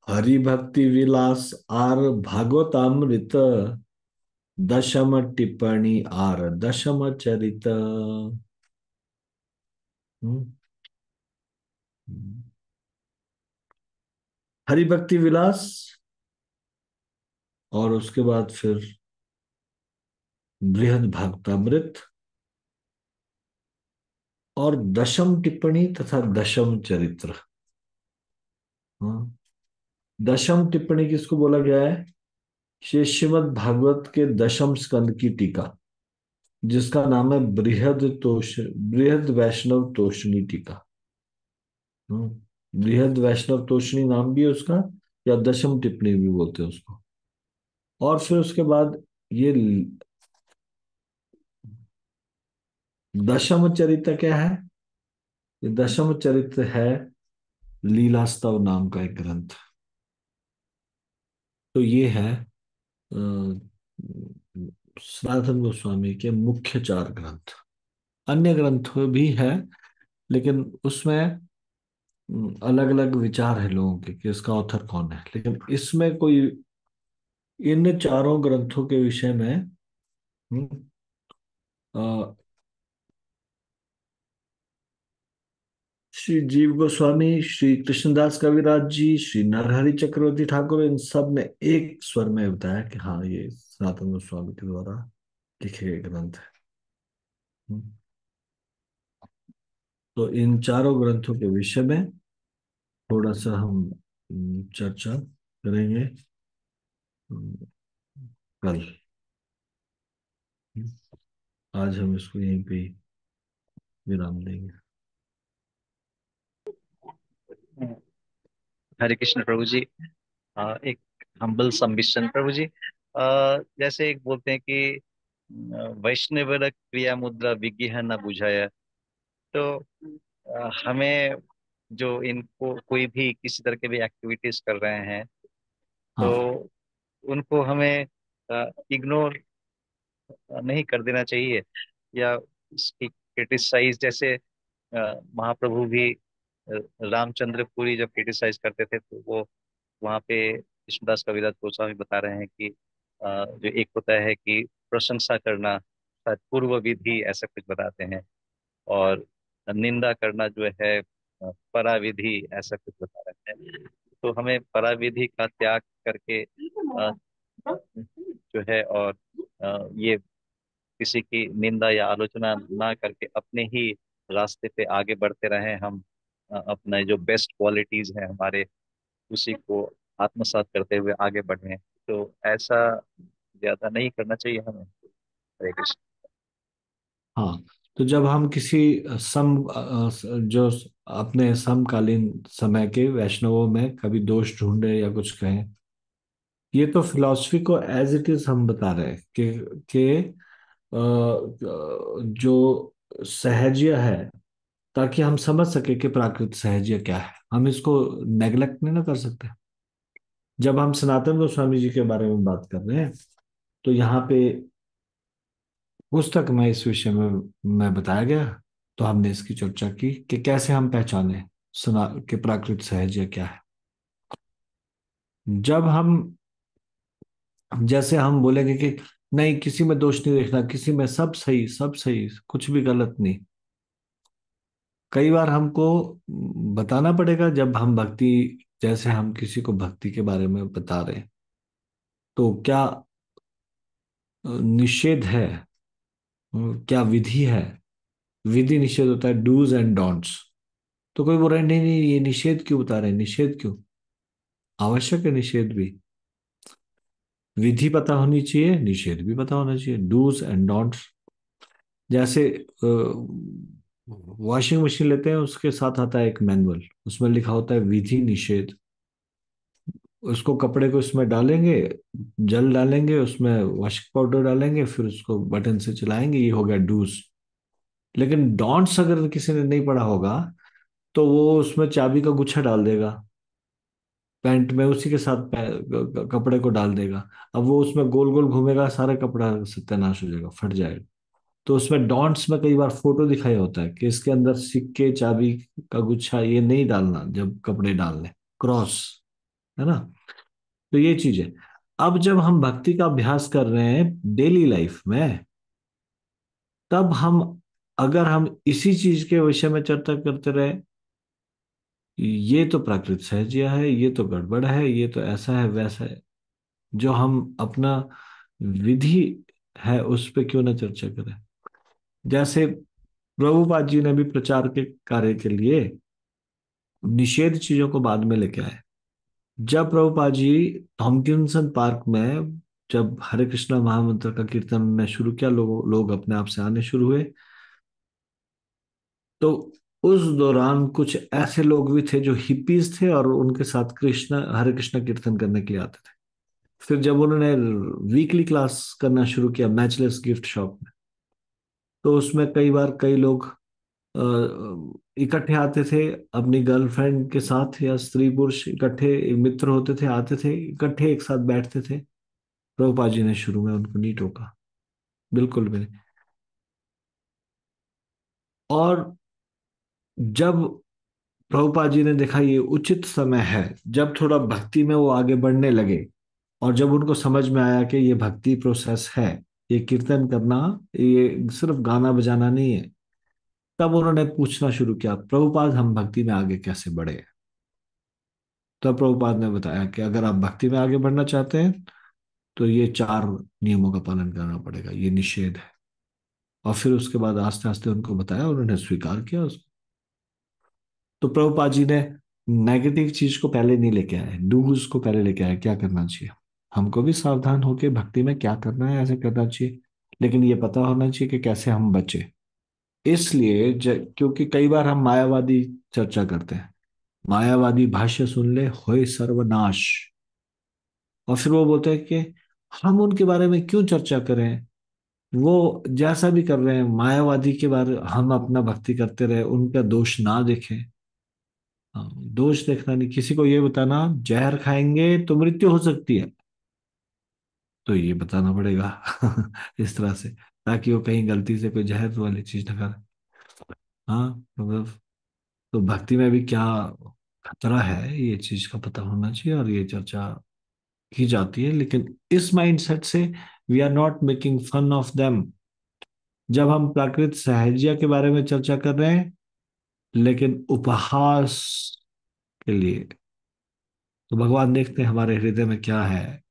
हरि भक्ति विलास आर भागवतामृत दशम टिप्पणी आर दशम चरित। हरि भक्ति विलास और उसके बाद फिर बृहद भागवतामृत और दशम टिप्पणी तथा दशम चरित्र। दशम टिप्पणी किसको बोला गया है? श्रीमद् भागवत के दशम स्कंद की टीका, जिसका नाम है बृहद वैष्णव तोषणी टीका। बृहद वैष्णव तोषणी नाम भी है उसका, या दशम टिप्पणी भी बोलते हैं उसको। और फिर उसके बाद ये दशम चरित्र क्या है? ये दशम चरित्र है लीलास्तव नाम का एक ग्रंथ। तो ये है सनातन गोस्वामी के मुख्य चार ग्रंथ। अन्य ग्रंथ भी है, लेकिन उसमें अलग अलग विचार है लोगों के कि इसका ऑथर कौन है। लेकिन इसमें कोई इन चारों ग्रंथों के विषय में श्री जीव गोस्वामी, श्री कृष्णदास कविराज जी, श्री नरहरि चक्रवर्ती ठाकुर, इन सब ने एक स्वर में बताया कि हाँ ये सनातन गोस्वामी के द्वारा लिखे गए ग्रंथ है। तो इन चारों ग्रंथों के विषय में थोड़ा सा हम चर्चा करेंगे कल। आज हम इसको यहीं पे विराम देंगे। हरे कृष्ण प्रभु जी। एक हम्बल सबमिशन प्रभु जी। जैसे एक बोलते हैं कि वैष्णव क्रिया मुद्रा विज्ञ न बुझाया। तो हमें जो इनको कोई भी किसी तरह के भी एक्टिविटीज कर रहे हैं, तो हाँ उनको हमें इग्नोर नहीं कर देना चाहिए, या इसकी क्रिटिसाइज, जैसे महाप्रभु भी रामचंद्र पुरी जब क्रिटिसाइज करते थे, तो वो वहाँ पे कृष्णदास कविराज गोस्वामी बता रहे हैं कि जो एक होता है कि प्रशंसा करना, शायद पूर्व विधि ऐसा कुछ बताते हैं, और निंदा करना जो है पराविधि ऐसा कुछ बता रहे हैं। तो हमें पराविधि का त्याग करके जो है, और ये किसी की निंदा या आलोचना ना करके अपने ही रास्ते पे आगे बढ़ते रहें। हम अपने जो बेस्ट क्वालिटीज हैं हमारे, उसी को आत्मसात करते हुए आगे बढ़ें। तो ऐसा ज्यादा नहीं करना चाहिए हमें। हरे कृष्ण। हाँ। तो जब हम किसी जो अपने समकालीन समय के वैष्णवों में कभी दोष ढूंढे या कुछ कहें, ये तो फिलॉसफी को एज इट इज हम बता रहे हैं कि जो सहज्य है, ताकि हम समझ सके कि प्राकृत सहज्य क्या है। हम इसको नेग्लेक्ट नहीं ना कर सकते। जब हम सनातन गोस्वामी जी के बारे में बात कर रहे हैं, तो यहाँ पे पुस्तक में इस विषय में बताया गया, तो हमने इसकी चर्चा की कि कैसे हम पहचाने सुना कि प्राकृत सहज्य क्या है। जब हम, जैसे हम बोलेंगे कि नहीं किसी में दोष नहीं देखना, किसी में सब सही, सब सही, कुछ भी गलत नहीं, कई बार हमको बताना पड़ेगा। जब हम भक्ति, जैसे हम किसी को भक्ति के बारे में बता रहे हैं, तो क्या निषेध है, क्या विधि है। विधि निषेध होता है, डूज एंड डोंट्स। तो कोई बोल रहा है नहीं नहीं ये निषेध क्यों बता रहे हैं, निषेध क्यों, आवश्यक है निषेध भी। विधि पता होनी चाहिए, निषेध भी पता होना चाहिए, डूज एंड डोंट्स। जैसे वॉशिंग मशीन लेते हैं, उसके साथ आता है एक मैनुअल, उसमें लिखा होता है विधि निषेध। उसको, कपड़े को इसमें डालेंगे, जल डालेंगे, उसमें वॉशिंग पाउडर डालेंगे, फिर उसको बटन से चलाएंगे, ये हो गया डूज। लेकिन डोंट्स अगर किसी ने नहीं पढ़ा होगा, तो वो उसमें चाबी का गुच्छा डाल देगा पैंट में, उसी के साथ कपड़े को डाल देगा। अब वो उसमें गोल गोल घूमेगा, सारा कपड़ा सत्यानाश हो जाएगा, फट जाएगा। तो उसमें डॉन्ट्स में कई बार फोटो दिखाया होता है कि इसके अंदर सिक्के, चाबी का गुच्छा ये नहीं डालना जब कपड़े डालने, क्रॉस, है ना। तो ये चीज है। अब जब हम भक्ति का अभ्यास कर रहे हैं डेली लाइफ में, तब हम, अगर हम इसी चीज के विषय में चर्चा करते रहे, ये तो प्राकृत सहजिया है, ये तो गड़बड़ है, ये तो ऐसा है वैसा है, जो हम अपना विधि है उस पे क्यों ना चर्चा करें। जैसे प्रभुपाद जी ने भी प्रचार के कार्य के लिए निषेध चीजों को बाद में लेके आए। जब प्रभुपाद जी थॉम्किंसन पार्क में, जब हरे कृष्णा महामंत्र का कीर्तन उन्होंने शुरू किया, लोग अपने आप से आने शुरू हुए, तो उस दौरान कुछ ऐसे लोग भी थे जो हिप्पीज थे और उनके साथ कृष्ण, हरे कृष्ण कीर्तन करने के लिए आते थे। फिर जब उन्होंने वीकली क्लास करना शुरू किया मैचलेस गिफ्ट शॉप में, तो उसमें कई बार कई लोग इकट्ठे आते थे अपनी गर्लफ्रेंड के साथ, या स्त्री पुरुष इकट्ठे मित्र होते थे, आते थे इकट्ठे एक साथ बैठते थे। प्रभुपाद जी ने शुरू में उनको नहीं टोका, बिल्कुल भी नहीं। और जब प्रभुपाद जी ने देखा ये उचित समय है, जब थोड़ा भक्ति में वो आगे बढ़ने लगे, और जब उनको समझ में आया कि ये भक्ति प्रोसेस है, ये कीर्तन करना, ये सिर्फ गाना बजाना नहीं है, तब उन्होंने पूछना शुरू किया, प्रभुपाद हम भक्ति में आगे कैसे बढ़े। तब प्रभुपाद ने बताया कि अगर आप भक्ति में आगे बढ़ना चाहते हैं, तो ये 4 नियमों का पालन करना पड़ेगा, ये निषेध है। और फिर उसके बाद आस्ते आस्ते उनको बताया, उन्होंने स्वीकार किया उसको। तो प्रभुपाद जी ने नेगेटिव चीज को पहले नहीं लेके आए, डूज को पहले लेके आए, क्या करना चाहिए। हमको भी सावधान होकर भक्ति में क्या करना है, ऐसे करना चाहिए, लेकिन ये पता होना चाहिए कि कैसे हम बचे। इसलिए क्योंकि कई बार हम मायावादी चर्चा करते हैं, मायावादी भाष्य सुन ले होए सर्वनाश, और फिर वो बोलते हैं कि हम उनके बारे में क्यों चर्चा करें, वो जैसा भी कर रहे हैं, मायावादी के बारे हम अपना भक्ति करते रहे, उनका दोष ना देखें। हाँ, दोष देखना नहीं, किसी को ये बताना जहर खाएंगे तो मृत्यु हो सकती है, तो ये बताना पड़ेगा इस तरह से, ताकि वो कहीं गलती से कोई जहर वाली चीज ना करे। हाँ, मतलब तो भक्ति में भी क्या खतरा है, ये चीज का पता होना चाहिए, और ये चर्चा की जाती है, लेकिन इस माइंडसेट से we are not making fun of them. जब हम प्राकृत सहजिया के बारे में चर्चा कर रहे हैं, लेकिन उपहास के लिए, तो भगवान देखते हैं हमारे हृदय में क्या है,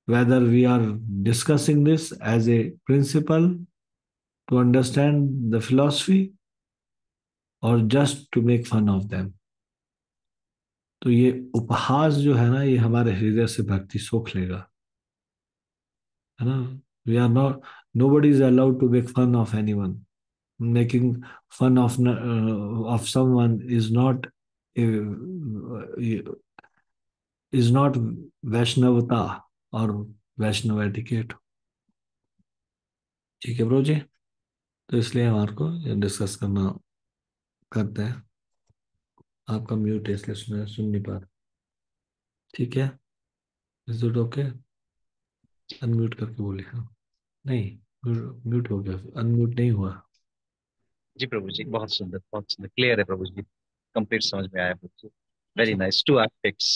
whether we are discussing this as a principle to understand the philosophy, और just to make fun of them. तो ये उपहास जो है ना, ये हमारे हृदय से भक्ति सोख लेगा, है ना। We are not, nobody is allowed to make fun of anyone. Making fun of someone is not वैष्णवता और वैष्णव एटिकेट। ठीक है ब्रो जी, तो इसलिए हमारे को ये डिस्कस करना करते हैं। आपका म्यूट है इसलिए सुन नहीं पा रहा। ठीक है, इज इट ओके, अनम्यूट करके बोलिए। हाँ, नहीं, म्यूट हो गया, अनम्यूट नहीं हुआ। जी प्रभु जी, बहुत सुंदर क्लियर है प्रभु जी, कंप्लीट समझ में आया प्रभु जी। वेरी नाइस, 2 aspects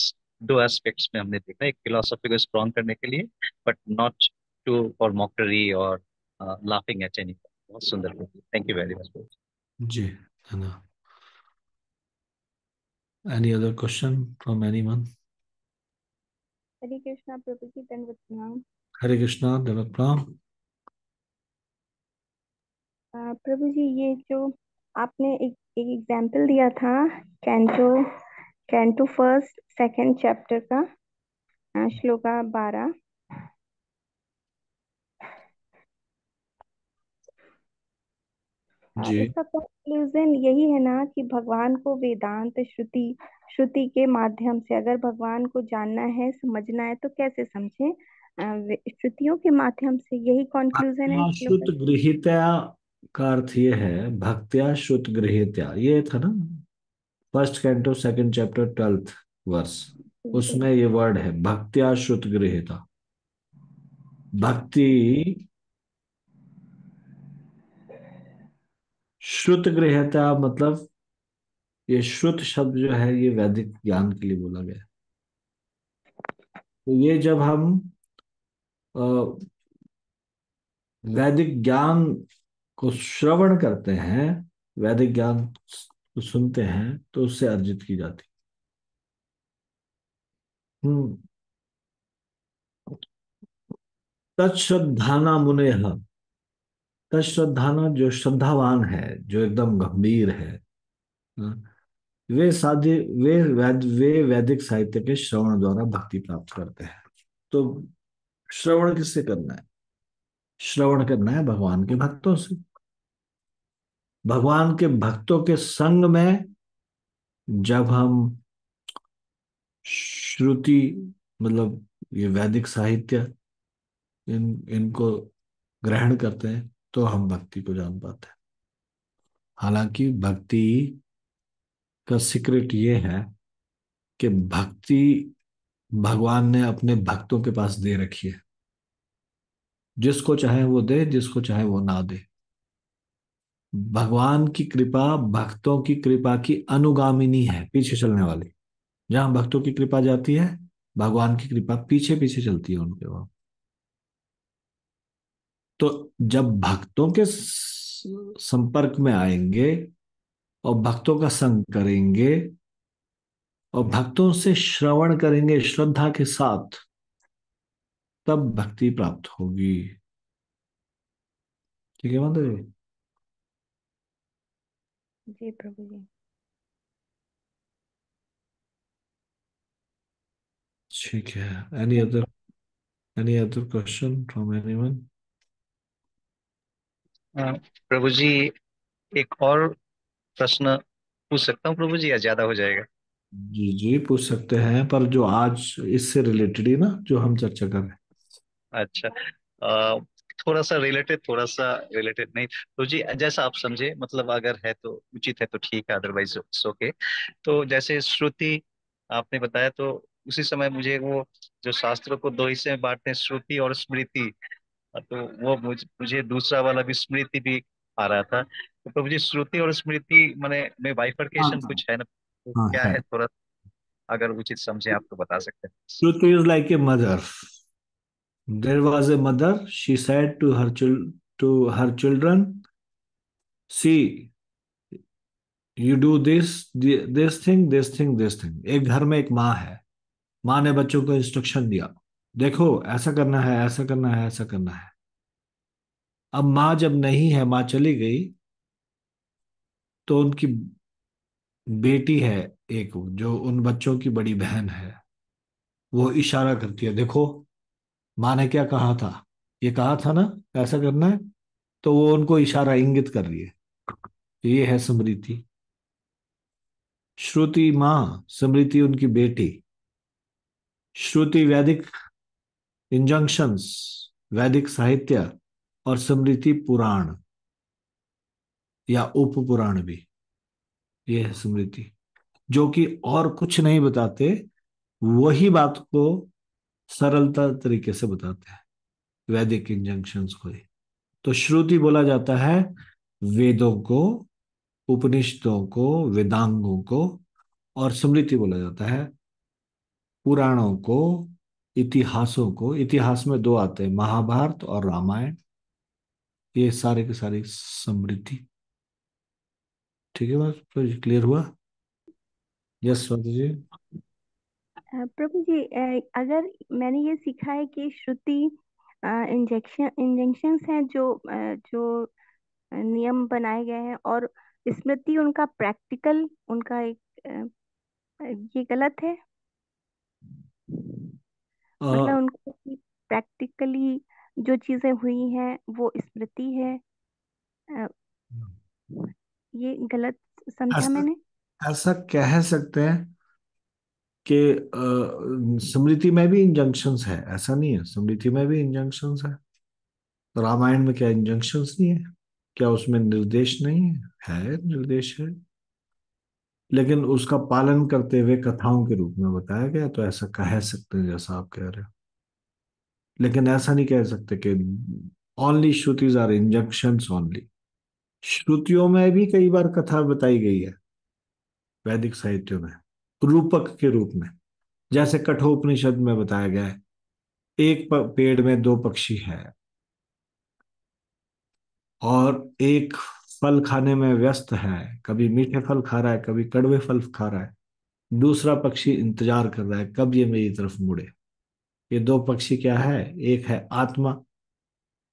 दो एस्पेक्ट्स में हमने देखा, एक फिलोसफी को स्ट्रॉन्ग करने के लिए, but not to for mockery और लाफिंग एट एनी। बहुत सुंदर, थैंक यू वेरी मच। जी, है ना। Any other question from anyone? Hare Krishna प्रभु जी, दंडवत प्रणाम। हरे कृष्णा, दंडवत प्रणाम। प्रभु जी, ये जो आपने एक एक एग्जाम्पल दिया था, canto canto first second chapter का, श्लोका 12, जी, इसका कंक्लूजन यही है ना कि भगवान को वेदांत श्रुति श्रुति के माध्यम से अगर भगवान को जानना है, समझना है, तो कैसे समझें? श्रुतियों के माध्यम से, यही कंक्लूजन है भक्त्या श्लोक श्रुत का? गृहीत्या का अर्थ ये है, भक्त्या श्रुत गृहीत्या, ये था ना first canto second chapter 12th verse. जी उसमें ये वर्ड है भक्त्या श्रुत गृहीता। भक्ति श्रुत गृहीता मतलब, ये श्रुत शब्द जो है ये वैदिक ज्ञान के लिए बोला गया है। तो ये जब हम अ, वैदिक ज्ञान को श्रवण करते हैं, वैदिक ज्ञान को सुनते हैं, तो उससे अर्जित की जाती। हम्म। तत्श्रद्धाना मुनेह, तत्श्रद्धाना जो श्रद्धावान है, जो एकदम गंभीर है, हाँ, वे वैदिक साहित्य के श्रवण द्वारा भक्ति प्राप्त करते हैं। तो श्रवण किससे करना है? श्रवण करना है भगवान के भक्तों से। भगवान के भक्तों के संग में जब हम श्रुति, मतलब ये वैदिक साहित्य, इनको ग्रहण करते हैं, तो हम भक्ति को जान पाते हैं। हालांकि भक्ति का सीक्रेट ये है कि भक्ति भगवान ने अपने भक्तों के पास दे रखी है। जिसको चाहे वो दे, जिसको चाहे वो ना दे। भगवान की कृपा भक्तों की कृपा की अनुगामिनी है, पीछे चलने वाली। जहां भक्तों की कृपा जाती है, भगवान की कृपा पीछे पीछे चलती है उनके वहां। तो जब भक्तों के संपर्क में आएंगे और भक्तों का संग करेंगे और भक्तों से श्रवण करेंगे श्रद्धा के साथ, तब भक्ति प्राप्त होगी। ठीक है माधव जी? जी प्रभु जी। ठीक है। Any other question from anyone? प्रभु जी, एक और प्रश्न पूछ सकता हूँ प्रभु जी, या ज्यादा हो जाएगा? जी जी, पूछ सकते हैं, पर जो आज इससे रिलेटेड ही ना जो हम चर्चा कर रहे हैं। अच्छा, अ, थोड़ा सा रिलेटेड, थोड़ा सा रिलेटेड नहीं तो जी, जैसा आप समझे, मतलब अगर है तो उचित है तो ठीक है, अदरवाइज ओके। तो जैसे श्रुति आपने बताया, तो उसी समय मुझे वो जो शास्त्रों को दो हिस्से में बांटते हैं, श्रुति और स्मृति, तो वो मुझे दूसरा वाला भी स्मृति भी आ रहा था। तो प्रभु जी, श्रुति और स्मृति में हाँ बाइफर्केशन कुछ है ना, तो हाँ क्या है। है, थोड़ा अगर उचित समझे आप तो बता सकते हैं। Truth is like a mother. There was a mother. She said to her children, "See, you do this thing, this thing, this thing." एक घर में एक माँ है। माँ ने बच्चों को इंस्ट्रक्शन दिया, देखो ऐसा करना है, ऐसा करना है, ऐसा करना है। अब माँ जब नहीं है, माँ चली गई, तो उनकी बेटी है एक, जो उन बच्चों की बड़ी बहन है, वो इशारा करती है, देखो माँ ने क्या कहा था, ये कहा था ना ऐसा करना है। तो वो उनको इशारा इंगित कर रही है। ये है स्मृति। श्रुति माँ, स्मृति उनकी बेटी। श्रुति वैदिक इंजंक्शंस, वैदिक साहित्य, और स्मृति पुराण या उप पुराण भी। ये है स्मृति, जो कि और कुछ नहीं बताते, वही बात को सरलता तरीके से बताते हैं, वैदिक इंजंक्शंस को ही। तो श्रुति बोला जाता है वेदों को, उपनिषदों को, वेदांगों को, और स्मृति बोला जाता है पुराणों को, इतिहासों को, इतिहास में दो आते हैं, महाभारत और रामायण, ये सारे के सारी समृद्धि। ठीक है, बात क्लियर हुआ? यस स्वाति जी। प्रभु जी, अगर मैंने ये सीखा है कि श्रुति इंजेक्शंस हैं जो नियम बनाए गए हैं, और स्मृति उनका प्रैक्टिकल, उनका एक ये गलत है। मतलब अ, उनको प्रैक्टिकली जो चीजें हुई हैं वो स्मृति है। अ, ये गलत समझा ऐसा मैंने? ऐसा कह सकते हैं कि स्मृति में भी इंजंक्शंस है, ऐसा नहीं है, स्मृति में भी इंजंक्शंस है। रामायण में क्या इंजंक्शंस नहीं है? क्या उसमें निर्देश नहीं है? है, निर्देश है, लेकिन उसका पालन करते हुए कथाओं के रूप में बताया गया, तो ऐसा कह सकते हैं जैसा आप कह रहे हो। लेकिन ऐसा नहीं कह सकते कि ओनली श्रुतिज आर इंजंक्शंस ओनली। श्रुतियों में भी कई बार कथा बताई गई है, वैदिक साहित्य में, रूपक के रूप में। जैसे कठोपनिषद में बताया गया है, एक पेड़ में दो पक्षी है, और एक फल खाने में व्यस्त है, कभी मीठे फल खा रहा है, कभी कड़वे फल खा रहा है। दूसरा पक्षी इंतजार कर रहा है कब ये मेरी तरफ मुड़े। ये दो पक्षी क्या है? एक है आत्मा,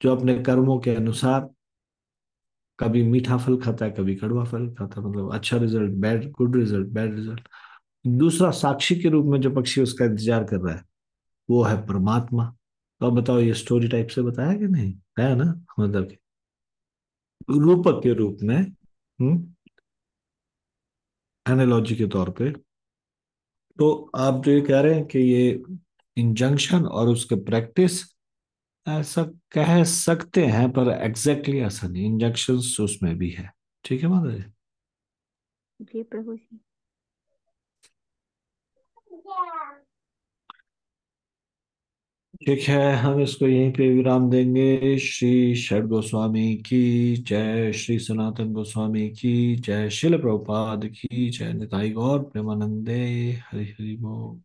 जो अपने कर्मों के अनुसार कभी मीठा फल खाता है, कभी कड़वा फल खाता है, मतलब अच्छा result, bad, good result, bad result. दूसरा साक्षी के रूप में जो पक्षी उसका इंतजार कर रहा है, वो है परमात्मा। तो अब बताओ, ये स्टोरी टाइप से बताया कि नहीं? है ना, मतलब कि रूपक के रूप में, एनालॉजी के तौर पे। तो आप जो ये कह रहे हैं कि ये इंजंक्शन और उसके प्रैक्टिस, ऐसा कह सकते हैं, पर एग्जैक्टली ऐसा नहीं, इंजंक्शन उसमें भी है। ठीक है माता जी। जी प्रभु जी। ठीक है, हम इसको यहीं पे विराम देंगे। श्री षड गोस्वामी की जय, श्री सनातन गोस्वामी की जय, शिल प्रभुपाद की जय, निताई गौर प्रेमानंदे, हरि हरि बोल।